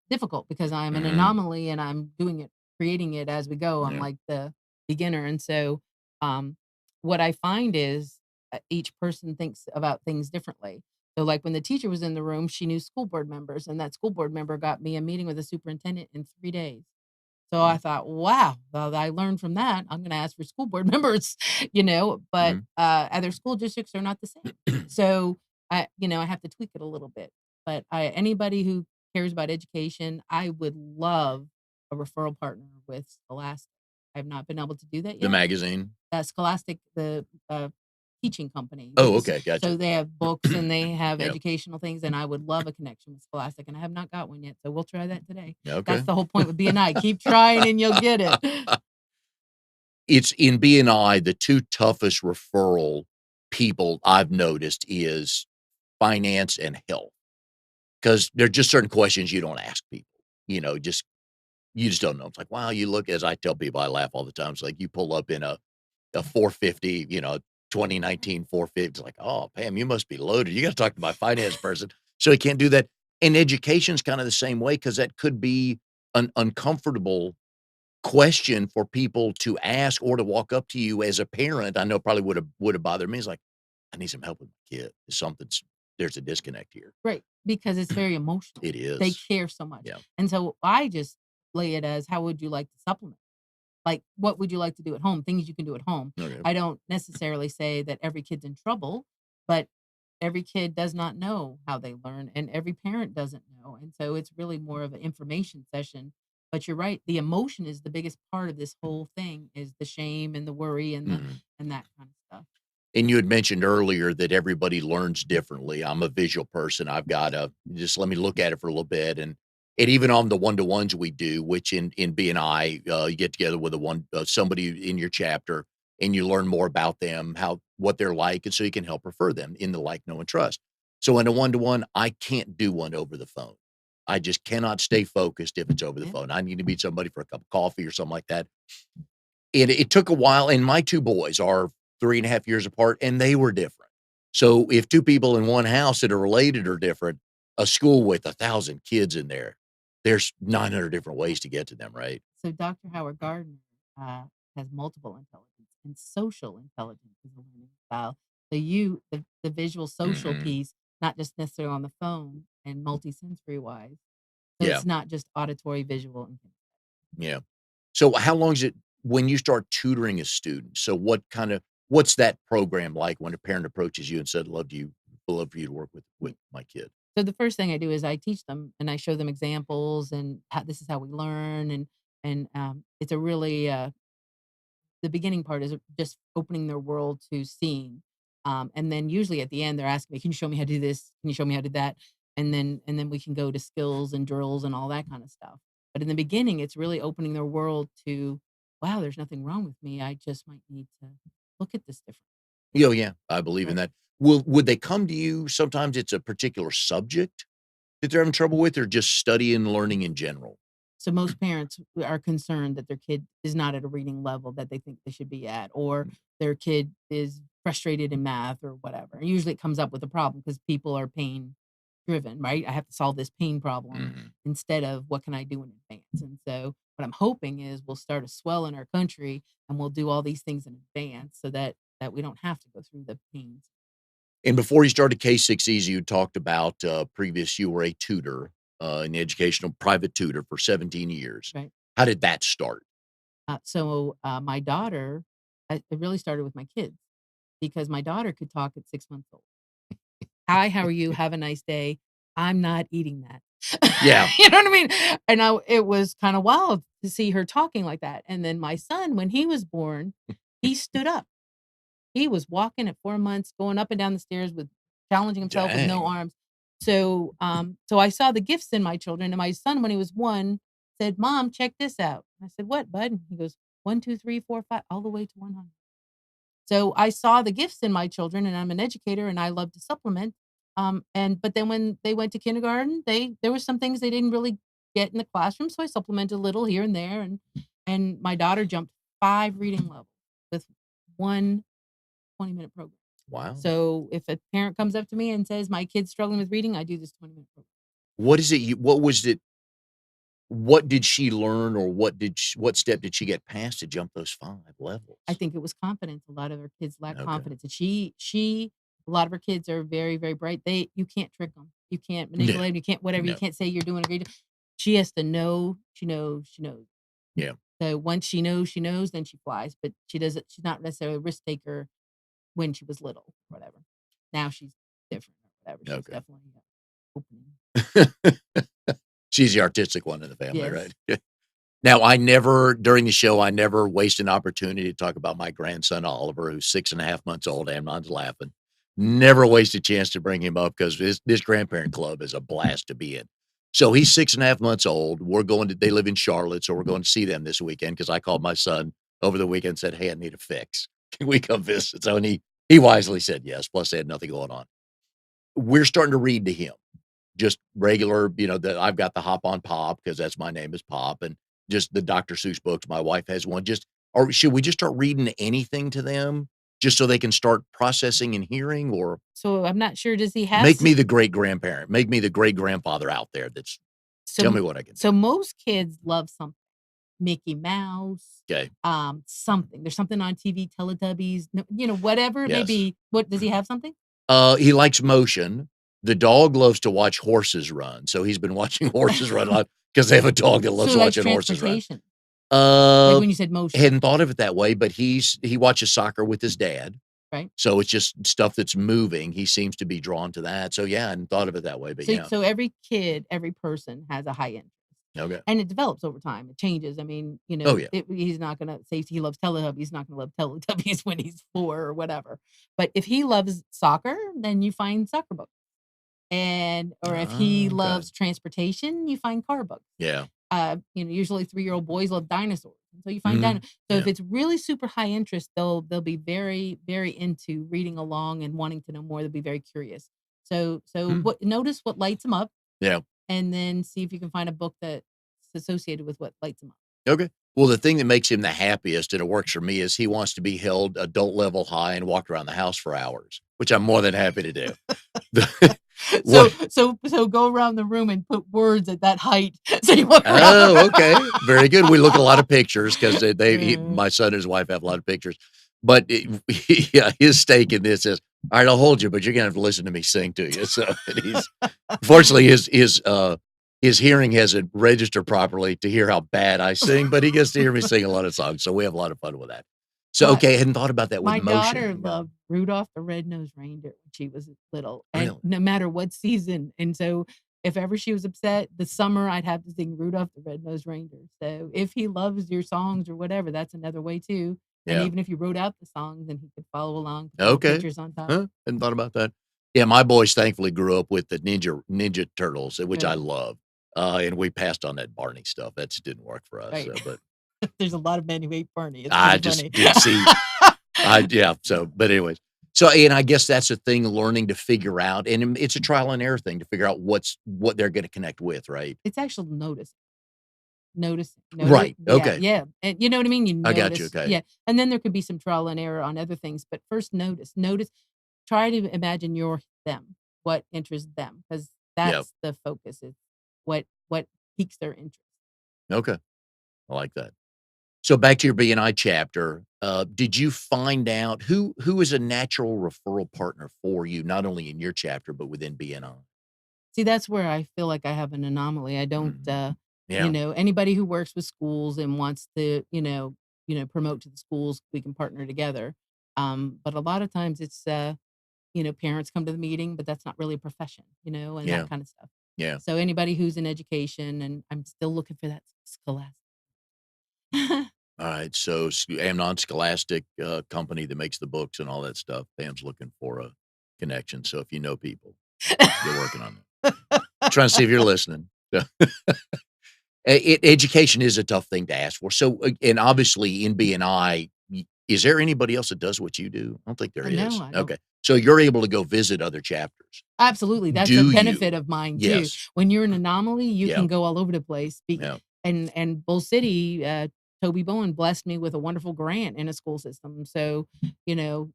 difficult because I'm an Mhm. anomaly and I'm doing it creating it as we go. I'm Yeah. like the beginner, and so, what I find is, each person thinks about things differently. So, like, when the teacher was in the room, she knew school board members, and that school board member got me a meeting with the superintendent in 3 days. So I thought, wow, well, I learned from that. I'm going to ask for school board members, but Mhm. other school districts are not the same. So I have to tweak it a little bit. But anybody who cares about education, I would love a referral partner with Scholastic. I've not been able to do that The yet. magazine? Scholastic, the teaching company. Oh, okay, gotcha. So they have books and they have Yep. educational things, and I would love a connection with Scholastic, and I have not got one yet. So we'll try that today. Okay. That's the whole point with BNI. Keep trying and you'll get it. It's in BNI, the 2 toughest referral people I've noticed is finance and health, because there are just certain questions you don't ask people, just you just don't know. It's like, wow, you look as I tell people, I laugh all the time. It's like you pull up in a 450, 2019 450. It's like, oh, Pam, you must be loaded. You got to talk to my finance person. So he can't do that. And education's kind of the same way because that could be an uncomfortable question for people to ask or to walk up to you as a parent. I know probably would have bothered me. It's like, I need some help with my kid. There's a disconnect here. Right, because it's very emotional. It They is. care so much. Yeah. And so I just lay it as, how would you like to supplement? Like, what would you like to do at home? Things you can do at home. Okay. I don't necessarily say that every kid's in trouble, but every kid does not know how they learn, and every parent doesn't know. And so it's really more of an information session. But you're right, the emotion is the biggest part of this whole thing, is the shame and the worry Mhm. and that kind of stuff. And you had mentioned earlier that everybody learns differently. I'm a visual person. I've got to just let me look at it for a little bit. And even on the one-to-ones we do, which in BNI, you get together with somebody in your chapter and you learn more about them, what they're like, and so you can help refer them in the like, know, and trust. So in a one-to-one, I can't do one over the phone. I just cannot stay focused if it's over the Yeah. phone. I need to meet somebody for a cup of coffee or something like that. And it took a while, and my 2 boys are 3.5 years apart, and they were different. So, if 2 people in one house that are related are different, a school with 1,000 kids in there, there's 900 different Yeah. ways to get to them, right? So Dr. Howard Gardner uh, has multiple intelligence, and social intelligence is a learning style. So the visual social Mhm. piece, not just necessarily on the phone and multisensory wise. So Yeah, it's not just auditory, visual, and yeah. So, how long is it when you start tutoring a student? So, what's that program like when a parent approaches you and said, love for you to work with my kid?" so the first thing I do is I teach them and I show them examples and how this is how we learn, and it's a really the beginning part is just opening their world to seeing. And then usually at the end, they're asking me, "Can you show me how to do this? Can you show me how to do that?" And then we can go to skills and drills and all that kind of stuff. But in the beginning, it's really opening their world to, wow, there's nothing wrong with me. I just might need to look at this different. Oh, yeah, I believe in Right. that. Would they come to you sometimes it's a particular subject that they're having trouble with or just studying and learning in general? So most parents are concerned that their kid is not at a reading level that they think they should be at, or their kid is frustrated in math or whatever. And usually it comes up with a problem because people are pain driven, right? I have to solve this pain problem Mhm. instead of what can I do in advance. And so what I'm hoping is we'll start a swell in our country and we'll do all these things in advance so that we don't have to go through the pains. And before you started K6 Easy, you talked about, you were a tutor, an educational private tutor for 17 years. Right. How did that start? My daughter, it really started with my kids because my daughter could talk at 6 months old. Hi, how are you? Have a nice day. I'm not eating that. Yeah. You know what I mean? And it was kind of wild to see her talking like that. And then my son, when he was born, he stood up. He was walking at 4 months, going up and down the stairs with challenging himself with no Dang. arms. So I saw the gifts in my children. And my son, when he was 1, said, "Mom, check this out." I said, "What, bud?" And he goes, 1, 2, 3, 4, 5, all the way to 100. So I saw the gifts in my children, and I'm an educator, and I love to supplement. But then when they went to kindergarten, there were some things they didn't really get in the classroom, so I supplemented a little here and there, and my daughter jumped 5 reading levels with one 20-minute program. Wow. So if a parent comes up to me and says, "My kid's struggling with reading," I do this 20-minute program. What is it you what was it what did she learn or what step did she get past to jump those 5 I levels? think it was confidence. A lot of our kids lack Okay. confidence, and she a lot of her kids are very, very bright. You can't trick them. You can't No. manipulate 'em, you can't whatever, you No. can't say you're doing a great job. She has to know, she knows, she knows. Yeah. So once she knows, then she flies, but she's not necessarily a risk taker when she was little, whatever. Now she's different or whatever. She's Okay. definitely opening. She's the artistic one in the family, right? Yes. Now, during the show, I never waste an opportunity to talk about my grandson, Oliver, who's 6.5 months old. Amnon's laughing. Never waste a chance to bring him up because this grandparent club is a blast to be in. So he's 6.5 months old. They live in Charlotte, so we're going to see them this weekend because I called my son over the weekend and said, "Hey, I need a fix. Can we come visit?" So, and he wisely said yes. Plus, they had nothing going on. We're starting to read to him just regular, that I've got the Hop on Pop because that's my name is Pop, and just the Dr. Seuss books. My wife has one. Or should we just start reading anything to them just so they can start processing and hearing, or So I'm not sure, does he have make me the great grandparent, make me the great grandfather out there that's tell me so what I can do. so most kids love something. Mickey Mouse, Okay. something. There's something on TV, Teletubbies, whatever it may Yes. be. What does he have something? He likes motion. The dog loves to watch horses run, so he's been watching horses run a lot because they have a dog that So loves he likes watching horses run. transportation, like Uh, when you said motion, hadn't thought of it that way, but he watches soccer with his dad, right? so it's just stuff that's moving. He seems to be drawn to that. So yeah, I hadn't thought of it that way, but So yeah. so every kid, every person has a high interest, Okay. and it develops over time. It changes. I mean, Oh yeah. he's not gonna say he loves Teletubbies. He's not gonna love Teletubbies when he's 4 or whatever. But if he loves soccer, then you find soccer books, and or if he Okay. loves transportation, you find car books. Yeah. Usually 3-year-old boys love dinosaurs, and so you find Mhm. so if Yeah. it's really super high interest, they'll be very, very into reading along and wanting to know more. They'll be very curious. So Mm. what notice what lights them up, Yeah. and then see if you can find a book that's associated with what lights them up. Okay. Well, the thing that makes him the happiest, and it works for me, is he wants to be held adult level high and walk around the house for hours, which I'm more than happy to do. The So what so go around the room and put words at that height so you walk around the Oh, okay. room. Very good. We look at a lot of pictures because Uh, my son and his wife have a lot of pictures. But yeah, his stake in this is, all right, I'll hold you, but you're gonna have to listen to me sing to you. So and fortunately his hearing hasn't registered properly to hear how bad I sing, but he gets to hear me sing a lot of songs. So we have a lot of fun with that. So my okay, I hadn't thought about that with My daughter motion. Yeah. loved Rudolph the Red-Nosed Reindeer when she was little, and Really? no matter what season, and so if ever she was upset, the summer, I'd have to sing Rudolph the Red-Nosed Reindeer. So if he loves your songs or whatever, that's another way too, and Yeah. even if you wrote out the songs and he could follow along, put the little Okay. pictures on top. Huh, hadn't thought about that. Yeah, my boys thankfully grew up with the Ninja Turtles, which I Good, love, and we passed on that Barney stuff. That just didn't work for us, right. but There's a lot of men who hate Barney, it's I pretty just funny. did see yeah, so but anyways. So, and I guess that's the thing, learning to figure out, and it's a trial and error thing to figure out what they're gonna connect with, right? It's actual notice, Right, yeah, okay. yeah, and you know what I mean? You I got you, notice, okay. yeah, and then there could be some trial and error on other things, but first notice, try to imagine you're them, what interests them, because Yeah, that's the focus, is what piques their interest. okay. I like that. So back to your BNI chapter, did you find out who is a natural referral partner for you, not only in your chapter, but within BNI? See, that's where I feel like I have an anomaly. I don't, Mhm. Yeah, anybody who works with schools and wants to, promote to the schools, we can partner together. But a lot of times it's, parents come to the meeting, but that's not really a profession, and yeah, that kind of stuff. yeah. So anybody who's in education, and I'm still looking for that scholastic. Alright, so Amnon Scholastic, company that makes the books and all that stuff, Pam's looking for a connection, so if you know people, get working on that. Trying to see if you're listening. Education is a tough thing to ask for, so, and obviously in BNI, is there anybody else that does what you do? I don't think there No, is. I don't. Okay, so you're able to go visit other chapters. Absolutely, that's a Do benefit you? of mine too. Yes. When you're an anomaly, you Yeah, can go all over the place. yeah, And Bull City, Toby Bowen blessed me with a wonderful grant in a school system. So, you know,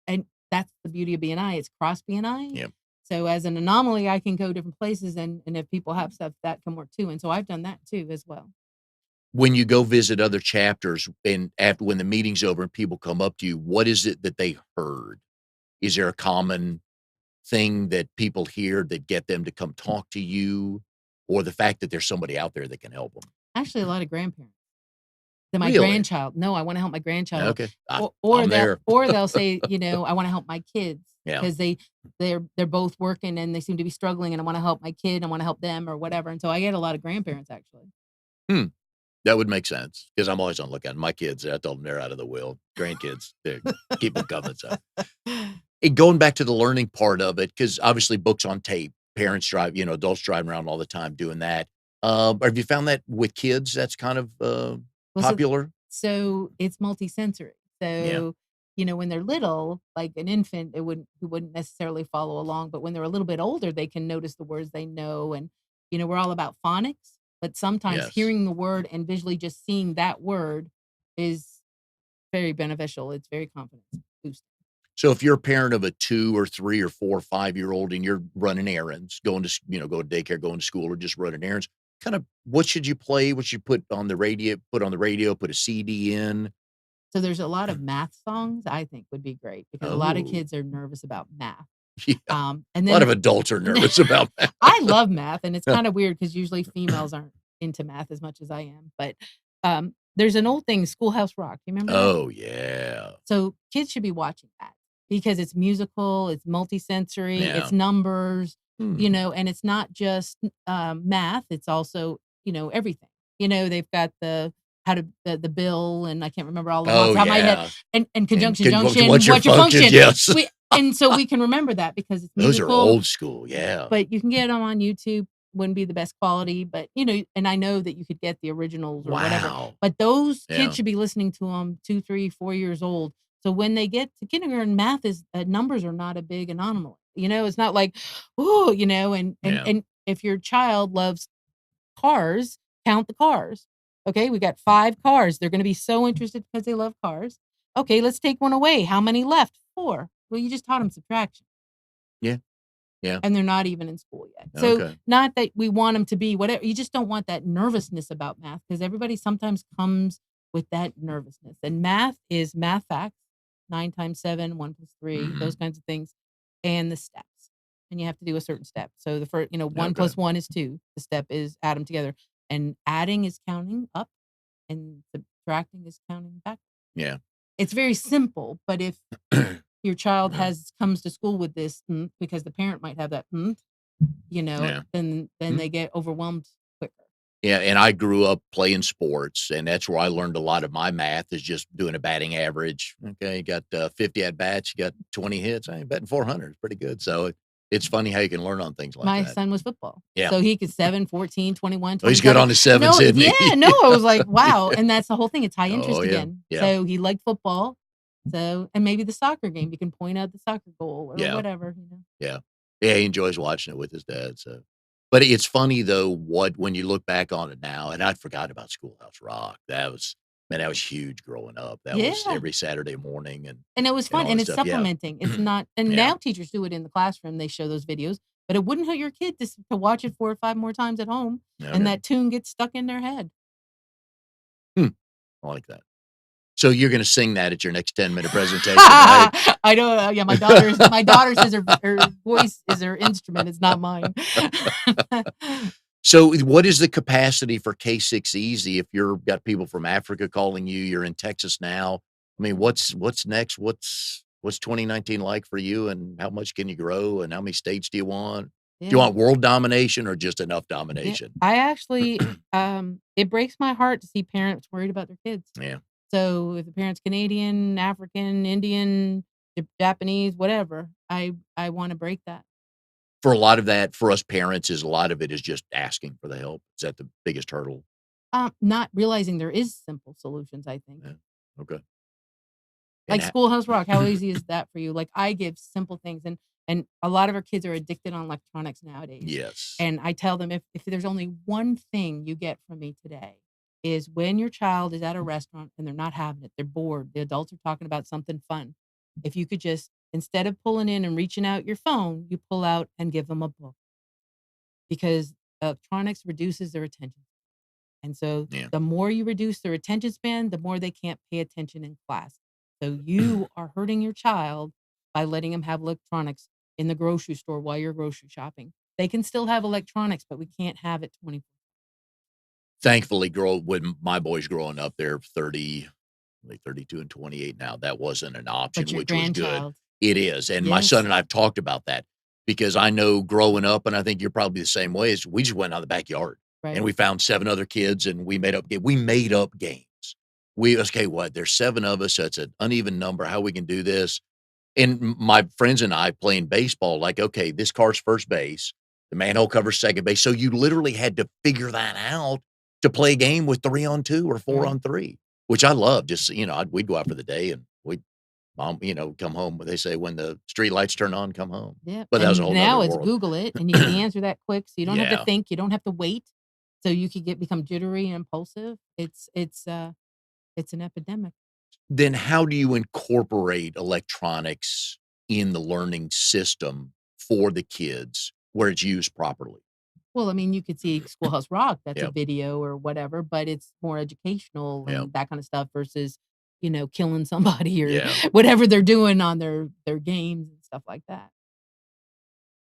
and that's the beauty of BNI. It's cross BNI. yeah. So as an anomaly, I can go different places, and if people have stuff, that can work too. And so I've done that too as well. When you go visit other chapters and after when the meeting's over and people come up to you, what is it that they heard? Is there a common thing that people hear that get them to come talk to you, or the fact that there's somebody out there that can help them? Actually, a lot of grandparents. Then my Really? grandchild, "No, I wanna help my grandchild." Okay. Or I'm there. they'll say, "I wanna help my kids," Yeah. 'cause they're both working and they seem to be struggling, and I wanna help my kid, I wanna help them or whatever, and so I get a lot of grandparents, actually. Hmm. That would make sense because 'cause I'm always on the lookout. My kids, I told them they're out of the will. Grandkids, they keep them coming, so. And going back to the learning part of it, because obviously books on tape, parents drive adults driving around all the time doing that. Have you found that with kids that's kind of, Well, popular? so it's multisensory. Yeah. So, when they're little, like an infant, who wouldn't necessarily follow along, but when they're a little bit older, they can notice the words they know, and, we're all about phonics, but sometimes Yes. hearing the word and visually just seeing that word is very beneficial. It's very confidence boosting. So if you're a parent of a 2 or 3 or 4 or 5-year-old and you're running errands, going to going to daycare, going to school, or just running errands, kind of what should you play? What should you put on the radio, put a CD in? So there's a lot of math songs I think would be great because a lot of Oh, kids are nervous about math. yeah. And A lot of then adults are nervous about that. I love math, and it's kinda weird because usually females aren't into math as much as I am, but, there's an old thing, Schoolhouse Rock, you remember that? Oh, yeah. So, kids should be watching that because it's musical, it's multisensory, it's Yeah. numbers, Hmm. and it's not just, math, it's also, everything. They've got the bill, and I can't remember all of them off Oh, the top of my head, yeah. and And conjunction, conjunction, junction, what's your what's your functions? function? Yes. So we can remember that because it's Those are musical, old school, yeah. but you can get them on YouTube, wouldn't be the best quality, but, and I know that you could get the originals or whatever, Wow. but those kids Yeah. should be listening to them 2, 3, 4 years old. So when they get to kindergarten, math is numbers are not a big anomaly. It's not like, oh, Yeah. and if your child loves cars, count the cars. Okay, we got 5 cars. They're gonna be so interested because they love cars. Okay, let's take one away. How many left? 4. Well, you just taught them subtraction Yeah. Yeah. and they're not even in school yet. So, Okay. not that we want them to be whatever, you just don't want that nervousness about math because everybody sometimes comes with that nervousness. And math is math facts, 9 times 7, 1 plus 3, those Mhm. kinds of things, and the steps. And you have to do a certain step. So the first, 1 Okay. plus 1 is 2. The step is add them together. And adding is counting up and subtracting is counting back. Yeah. It's very simple, but if your child Yeah. has comes to school with this because the parent might have that Yeah. then Mm. they get overwhelmed quicker. Yeah, and I grew up playing sports, and that's where I learned a lot of my math is just doing a batting average. Okay, you got, 50 at bats, you got 20 hits, I ain't batting 400, it's pretty good, so it's funny how you can learn on things like My that. son was football. Yeah. So he could 7, 14, 21, Oh, he's good 27. on his sevens, No, isn't yeah, he? no, I was like, "Wow," and that's the whole thing, it's high Oh, interest yeah. again. Yeah. So he liked football, so and maybe the soccer game, you can point out the soccer goal or Yeah. whatever. Yeah. Yeah, he enjoys watching it with his dad, so but it's funny though what when you look back on it now, and I'd forgot about Schoolhouse Rock. That was man, that was huge growing up. That was Yeah. every Saturday morning And it was and fun, all and that it's stuff. Yeah. supplementing. It's not and Yeah. now teachers do it in the classroom, they show those videos, but it wouldn't hurt your kid to watch it 4 or 5 more times at home, and Okay. that tune gets stuck in their head. Hmm. I like that. So you're gonna sing that at your next 10-minute presentation, right? I know, yeah, my daughter says her voice is her instrument, it's not mine. So what is the capacity for K6 Easy if you're got people from Africa calling you, you're in Texas now? I mean, what's next? What's 2019 like for you and how much can you grow and how many states do you want? Do you Yeah, want world domination or just enough yeah. domination? I actually, it breaks my heart to see parents worried about their kids. Yeah. So, if the parent's Canadian, African, Indian, Japanese, whatever, I wanna break that. For a lot of that, for us parents, is a lot of it is just asking for the help. Is that the biggest hurdle? Not realizing there is simple solutions, I think. Yeah. Okay. And Like Schoolhouse Rock, how easy is that for you? Like, I give simple things, and a lot of our kids are addicted on electronics nowadays, yes. and I tell them, "If there's only one thing you get from me today, is when your child is at a restaurant and they're not having it, they're bored, the adults are talking about something fun. If you could just instead of pulling in and reaching out your phone, you pull out and give them a book, because electronics reduces their attention. And so Yeah. the more you reduce their attention span, the more they can't pay attention in class. So you are hurting your child by letting them have electronics in the grocery store while you're grocery shopping. They can still have electronics, but we can't have it 24. Thankfully, when my boys growing up, they're 30, like 32 and 28 now. That wasn't an But option, your which was good. grandchild, It is. And my son yes, and I have talked about that because I know growing up, and I think you're probably the same way, is we just went out in the backyard and right. we found 7 other kids and we made up games. Okay, what? There's 7 of us, so it's an uneven number, how we can do this. And my friends and I playing baseball, like, okay, this car's first base, the manhole covers second base. So you literally had to figure that out to play a game with 3 on 2 or 4 Right. on 3, which I love. Just, we'd go out for the day and come home. They say when the street lights turn on, come home. Yep, But that was a and whole nother now it's world. Google it, and you get the answer that quick, so you don't have to Yeah. think, you don't have to wait, so you could become jittery and impulsive. It's an epidemic. Then how do you incorporate electronics in the learning system for the kids where it's used properly? Well, I mean, you could see Schoolhouse Rock, that's a Yeah. video or whatever, but it's more educational Yeah. and that kind of stuff versus, killing somebody or Yeah. whatever they're doing on their games and stuff like that.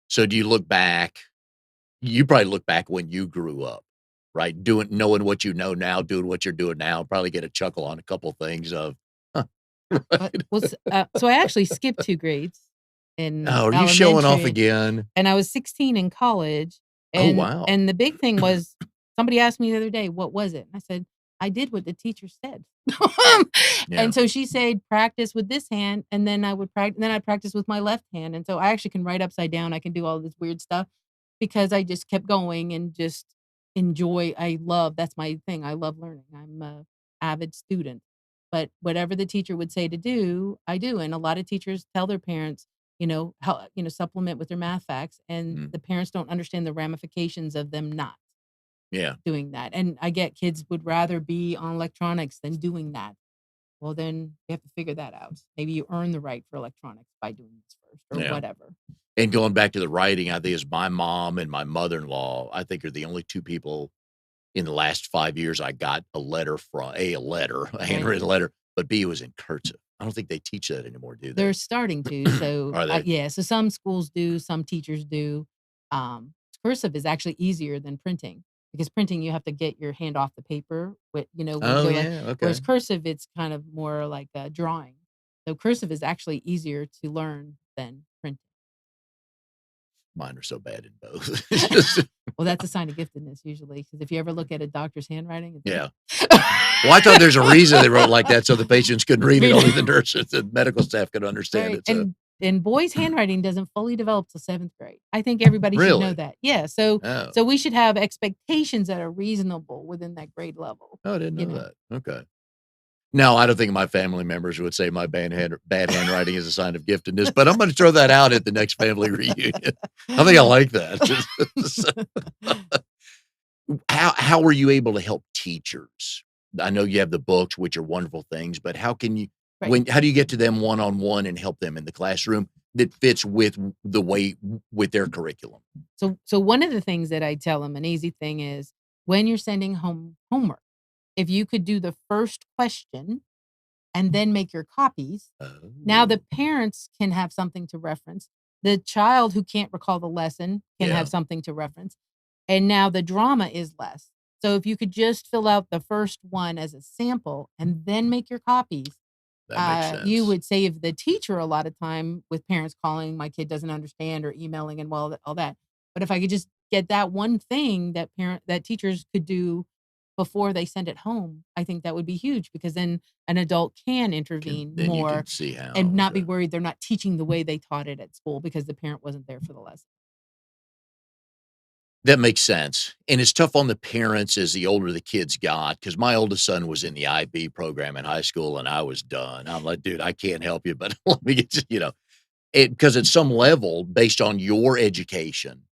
So do you look back you probably look back when you grew up, right? Knowing what you know now, doing what you're doing now, probably get a chuckle on a couple things of, huh, But right? so I actually skipped 2 grades in Oh, are you showing off elementary, again? and I was 16 in college, Oh, and wow. and the big thing was somebody asked me the other day, "What was it?" And I said, "I did what the teacher said." Yeah, And so she said, "Practice with this hand," and then I'd practice with my left hand, and so I actually can write upside down, I can do all this weird stuff because I just kept going and just that's my thing, I love learning, I'm a avid student, but whatever the teacher would say to do, I do, and a lot of teachers tell their parents, how supplement with their math facts, and mm, the parents don't understand the ramifications of them not yeah, doing that, and I get kids would rather be on electronics than doing that. Well, then you have to figure that out. Maybe you earn the right for electronics by doing this first or yeah. whatever. And going back to the writing, I think is my mom and my mother-in-law, I think are the only 2 people in the last 5 years I got a letter from a Right. handwritten letter, but B, it was in cursive. I don't think they teach that anymore, do They're they? starting to, so, Are they? yeah, so some schools do, some teachers do. Cursive is actually easier than printing because printing, you have to get your hand off the paper when you Oh, go like yeah, whereas okay. cursive, it's kind of more like a drawing. So cursive is actually easier to learn than printing. Mine are so bad in both. It's just Well, that's a sign of giftedness usually because if you ever look at a doctor's handwriting, yeah. it's Well, I thought there's a reason they wrote like that so the patients couldn't read it, read only the it. nurses and medical staff could understand Right, it, so and boys' handwriting doesn't fully develop till 7th grade. I think everybody should know really? that. Yeah, so Oh. we should have expectations that are reasonable within that grade level, Oh, I didn't you know know? that. Okay. No, I don't think my family members would say my bad handwriting is a sign of giftedness, but I'm gonna throw that out at the next family reunion. I think I like that. How were you able to help teachers? I know you have the books, which are wonderful things, but Right. how do you get to them one-on-one and help them in the classroom that fits with their curriculum? So one of the things that I tell them, an easy thing is when you're sending home homework, if you could do the first question and then make your copies, now the Oh, parents can have something to reference. The child who can't recall the lesson can have yeah, something to reference. And now the drama is less. So if you could just fill out the first one as a sample and then make your copies, that makes you sense. would save the teacher a lot of time with parents calling, my kid doesn't understand or emailing and well, all that. But if I could just get that one thing that teachers could do before they send it home, I think that would be huge because then an adult can intervene You more can see how, and not be okay. worried they're not teaching the way they taught it at school because the parent wasn't there for the lesson. That makes sense, and it's tough on the parents as the older the kids got, because my oldest son was in the IB program in high school, and I was done. I'm like, "Dude, I can't help you, but let me get it because at some level, based on your education,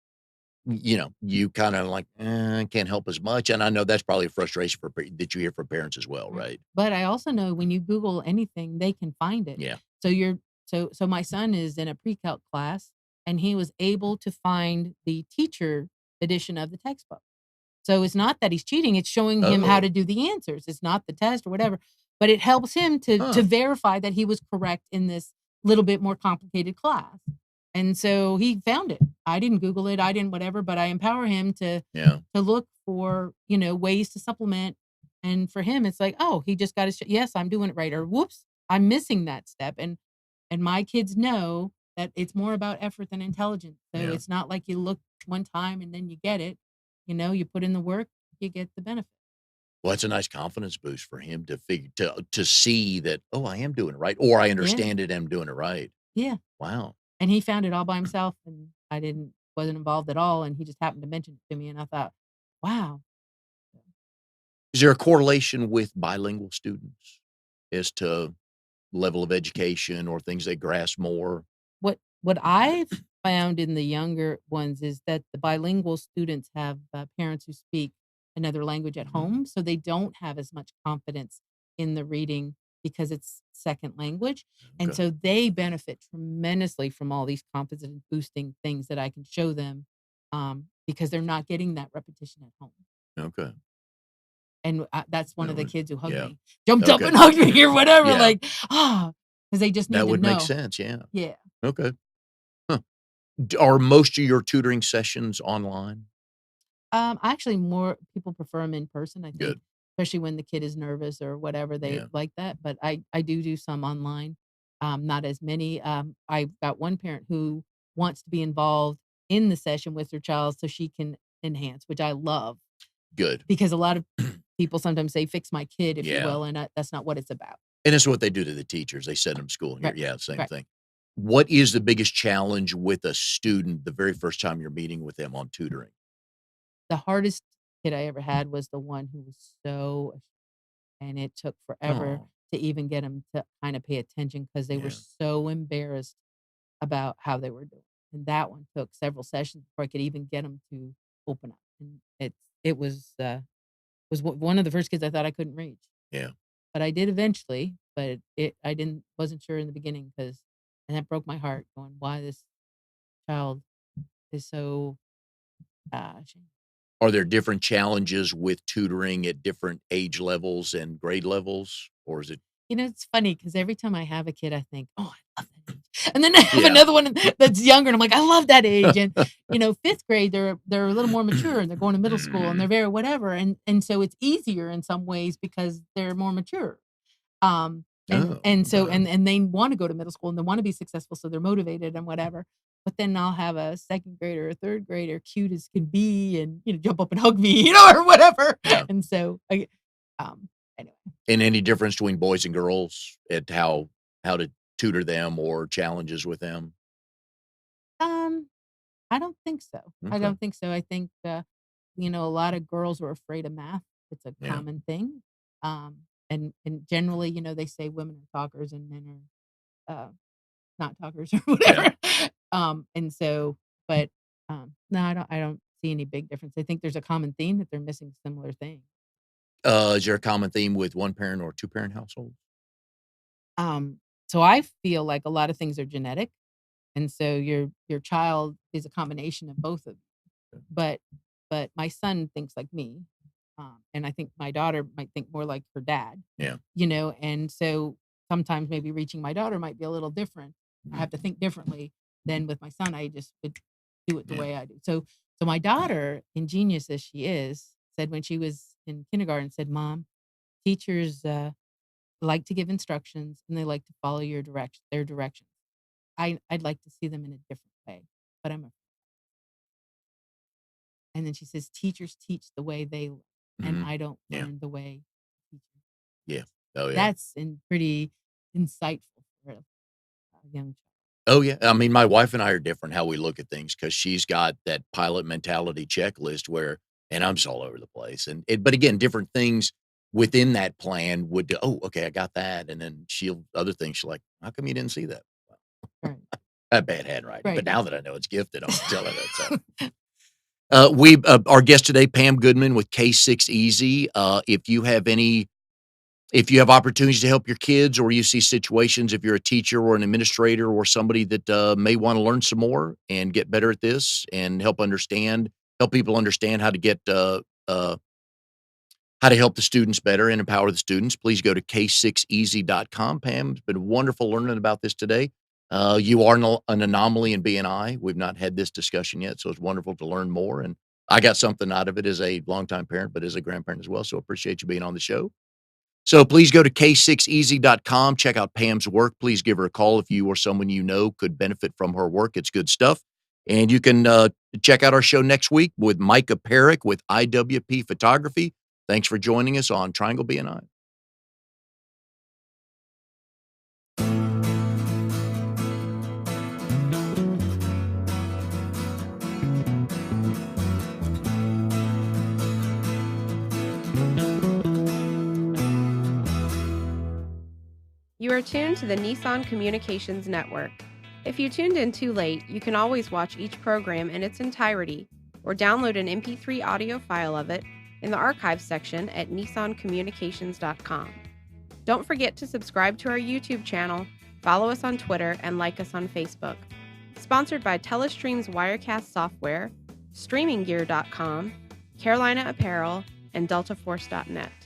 you kinda like, I can't help as much," and I know that's probably a frustration that you hear from parents as well, Right. right? But I also know when you Google anything, they can find it. Yeah. So you're so my son is in a pre-calc class and he was able to find the teacher edition of the textbook. So it's not that he's cheating, it's showing him how Oh, to do the answers. It's not the test or whatever, but it helps him to huh. verify that he was correct in this little bit more complicated class. And so he found it. I didn't Google it, I didn't whatever, but I empower him Yeah. to look for, ways to supplement. And for him, it's like, "Oh, he just got his yes, I'm doing it right," or "Whoops, I'm missing that step." And my kids know that it's more about effort than intelligence. So Yeah. it's not like you look one time and then you get it. You put in the work, you get the benefit. Well, that's a nice confidence boost for him to figure to see that, "Oh, I am doing it right," or, "I Yeah, understand it, I'm doing it right." yeah. Wow. And he found it all by himself, and I wasn't involved at all, and he just happened to mention it to me, and I thought, "Wow." Is there a correlation with bilingual students as to level of education or things they grasp more? What I've found in the younger ones is that the bilingual students have, parents who speak another language at Mhm. home, so they don't have as much confidence in the reading because it's second language, and Okay. so they benefit tremendously from all these confidence boosting things that I can show them, because they're not getting that repetition at home. Okay. And, that's one That of the was kids who hugged yeah. me, jumped up Okay. and hugged me or whatever, Yeah. like, because they just need That to would make know. sense, yeah. Yeah. Okay. Huh. Are most of your tutoring sessions online? Actually, more people prefer them in person, I think, Good. especially when the kid is nervous or whatever, they Yeah. like that, but I do some online, not as many. I've got one parent who wants to be involved in the session with her child so she can enhance, which I love, Good. because a lot of people sometimes say, "Fix my kid," if you Yeah. will, and that's not what it's about. And it's what they do to the teachers. They send them to school and Right. yeah, same Right. thing. What is the biggest challenge with a student the very first time you're meeting with them on tutoring? The hardest kid I ever had was the one who was and it took forever Oh, to even get them to kinda pay attention because they were yeah. so embarrassed about how they were doing, and that one took several sessions before I could even get them to open up, and it was one of the first kids I thought I couldn't reach, Yeah. but I did eventually, but it I didn't wasn't sure in the beginning because and that broke my heart going, "Why this child is so, sh" Are there different challenges with tutoring at different age levels and grade levels, or is it It's funny because every time I have a kid, I think, "Oh, I love that age." And then I have Yeah. another one that's younger, and I'm like, "I love that age." And, 5th grade, they're a little more mature, and they're going to middle school, and they're very whatever, and so it's easier in some ways because they're more mature. And Oh, and so okay. and they wanna go to middle school, and they wanna be successful, so they're motivated and whatever. But then I'll have a 2nd grader or 3rd grader, cute as can be, and, jump up and hug me, or whatever. Yeah. And so, um, anyway. And any difference between boys and girls at how to tutor them or challenges with them? Um I don't think so. I Okay. don't think so. I think, a lot of girls are afraid of math. It's a Yeah. common thing. And generally, they say women are talkers and men are not talkers or Yeah. whatever. And so, but no, I don't see any big difference. I think there's a common theme that they're missing similar things. Is there a common theme with one parent or two parent households? So I feel like a lot of things are genetic, and so your child is a combination of both of them. But my son thinks like me, and I think my daughter might think more like her dad, Yeah. and so sometimes maybe reaching my daughter might be a little different. I Mhm. have to think differently than with my son. I just would do it the Yeah. way I do. So my daughter, ingenious as she is, said when she was in kindergarten, said, "Mom, teachers like to give instructions and they like to follow their directions. I'd like to see them in a different way, but I'm a." And then she says, "Teachers teach the way they learn, and Mhm. I don't Yeah. learn the way teachers." Yeah. Oh, yeah. That's pretty insightful for a young child. Oh, yeah. I mean, my wife and I are different how we look at things because she's got that pilot mentality checklist where and I'm just all over the place, and but again, different things within that plan would do, "Oh, okay, I got that," and then she'll other things she's like, "How come you didn't see that?" Well, Right, I have bad handwriting, but right. now that I know it's gifted, I'm telling her that, so our guest today, Pam Goodman with K6 Easy. If you have opportunities to help your kids or you see situations, if you're a teacher or an administrator or somebody that may want to learn some more and get better at this and help people understand uh, how to help the students better and empower the students, please go to k6easy.com. Pam, it's been wonderful learning about this today. You are an anomaly in BNI. We've not had this discussion yet, so it's wonderful to learn more. And I got something out of it as a longtime parent, but as a grandparent as well. So appreciate you being on the show. So please go to k6easy.com. Check out Pam's work. Please give her a call if you or someone you know could benefit from her work. It's good stuff. And you can check out our show next week with Micah Perrick with IWP Photography. Thanks for joining us on Triangle BNI. You are tuned to the Nissan Communications Network. If you tuned in too late, you can always watch each program in its entirety or download an MP3 audio file of it in the archives section at nissancommunications.com. Don't forget to subscribe to our YouTube channel, follow us on Twitter, and like us on Facebook. Sponsored by Telestream's Wirecast software, StreamingGear.com, Carolina Apparel, and DeltaForce.net.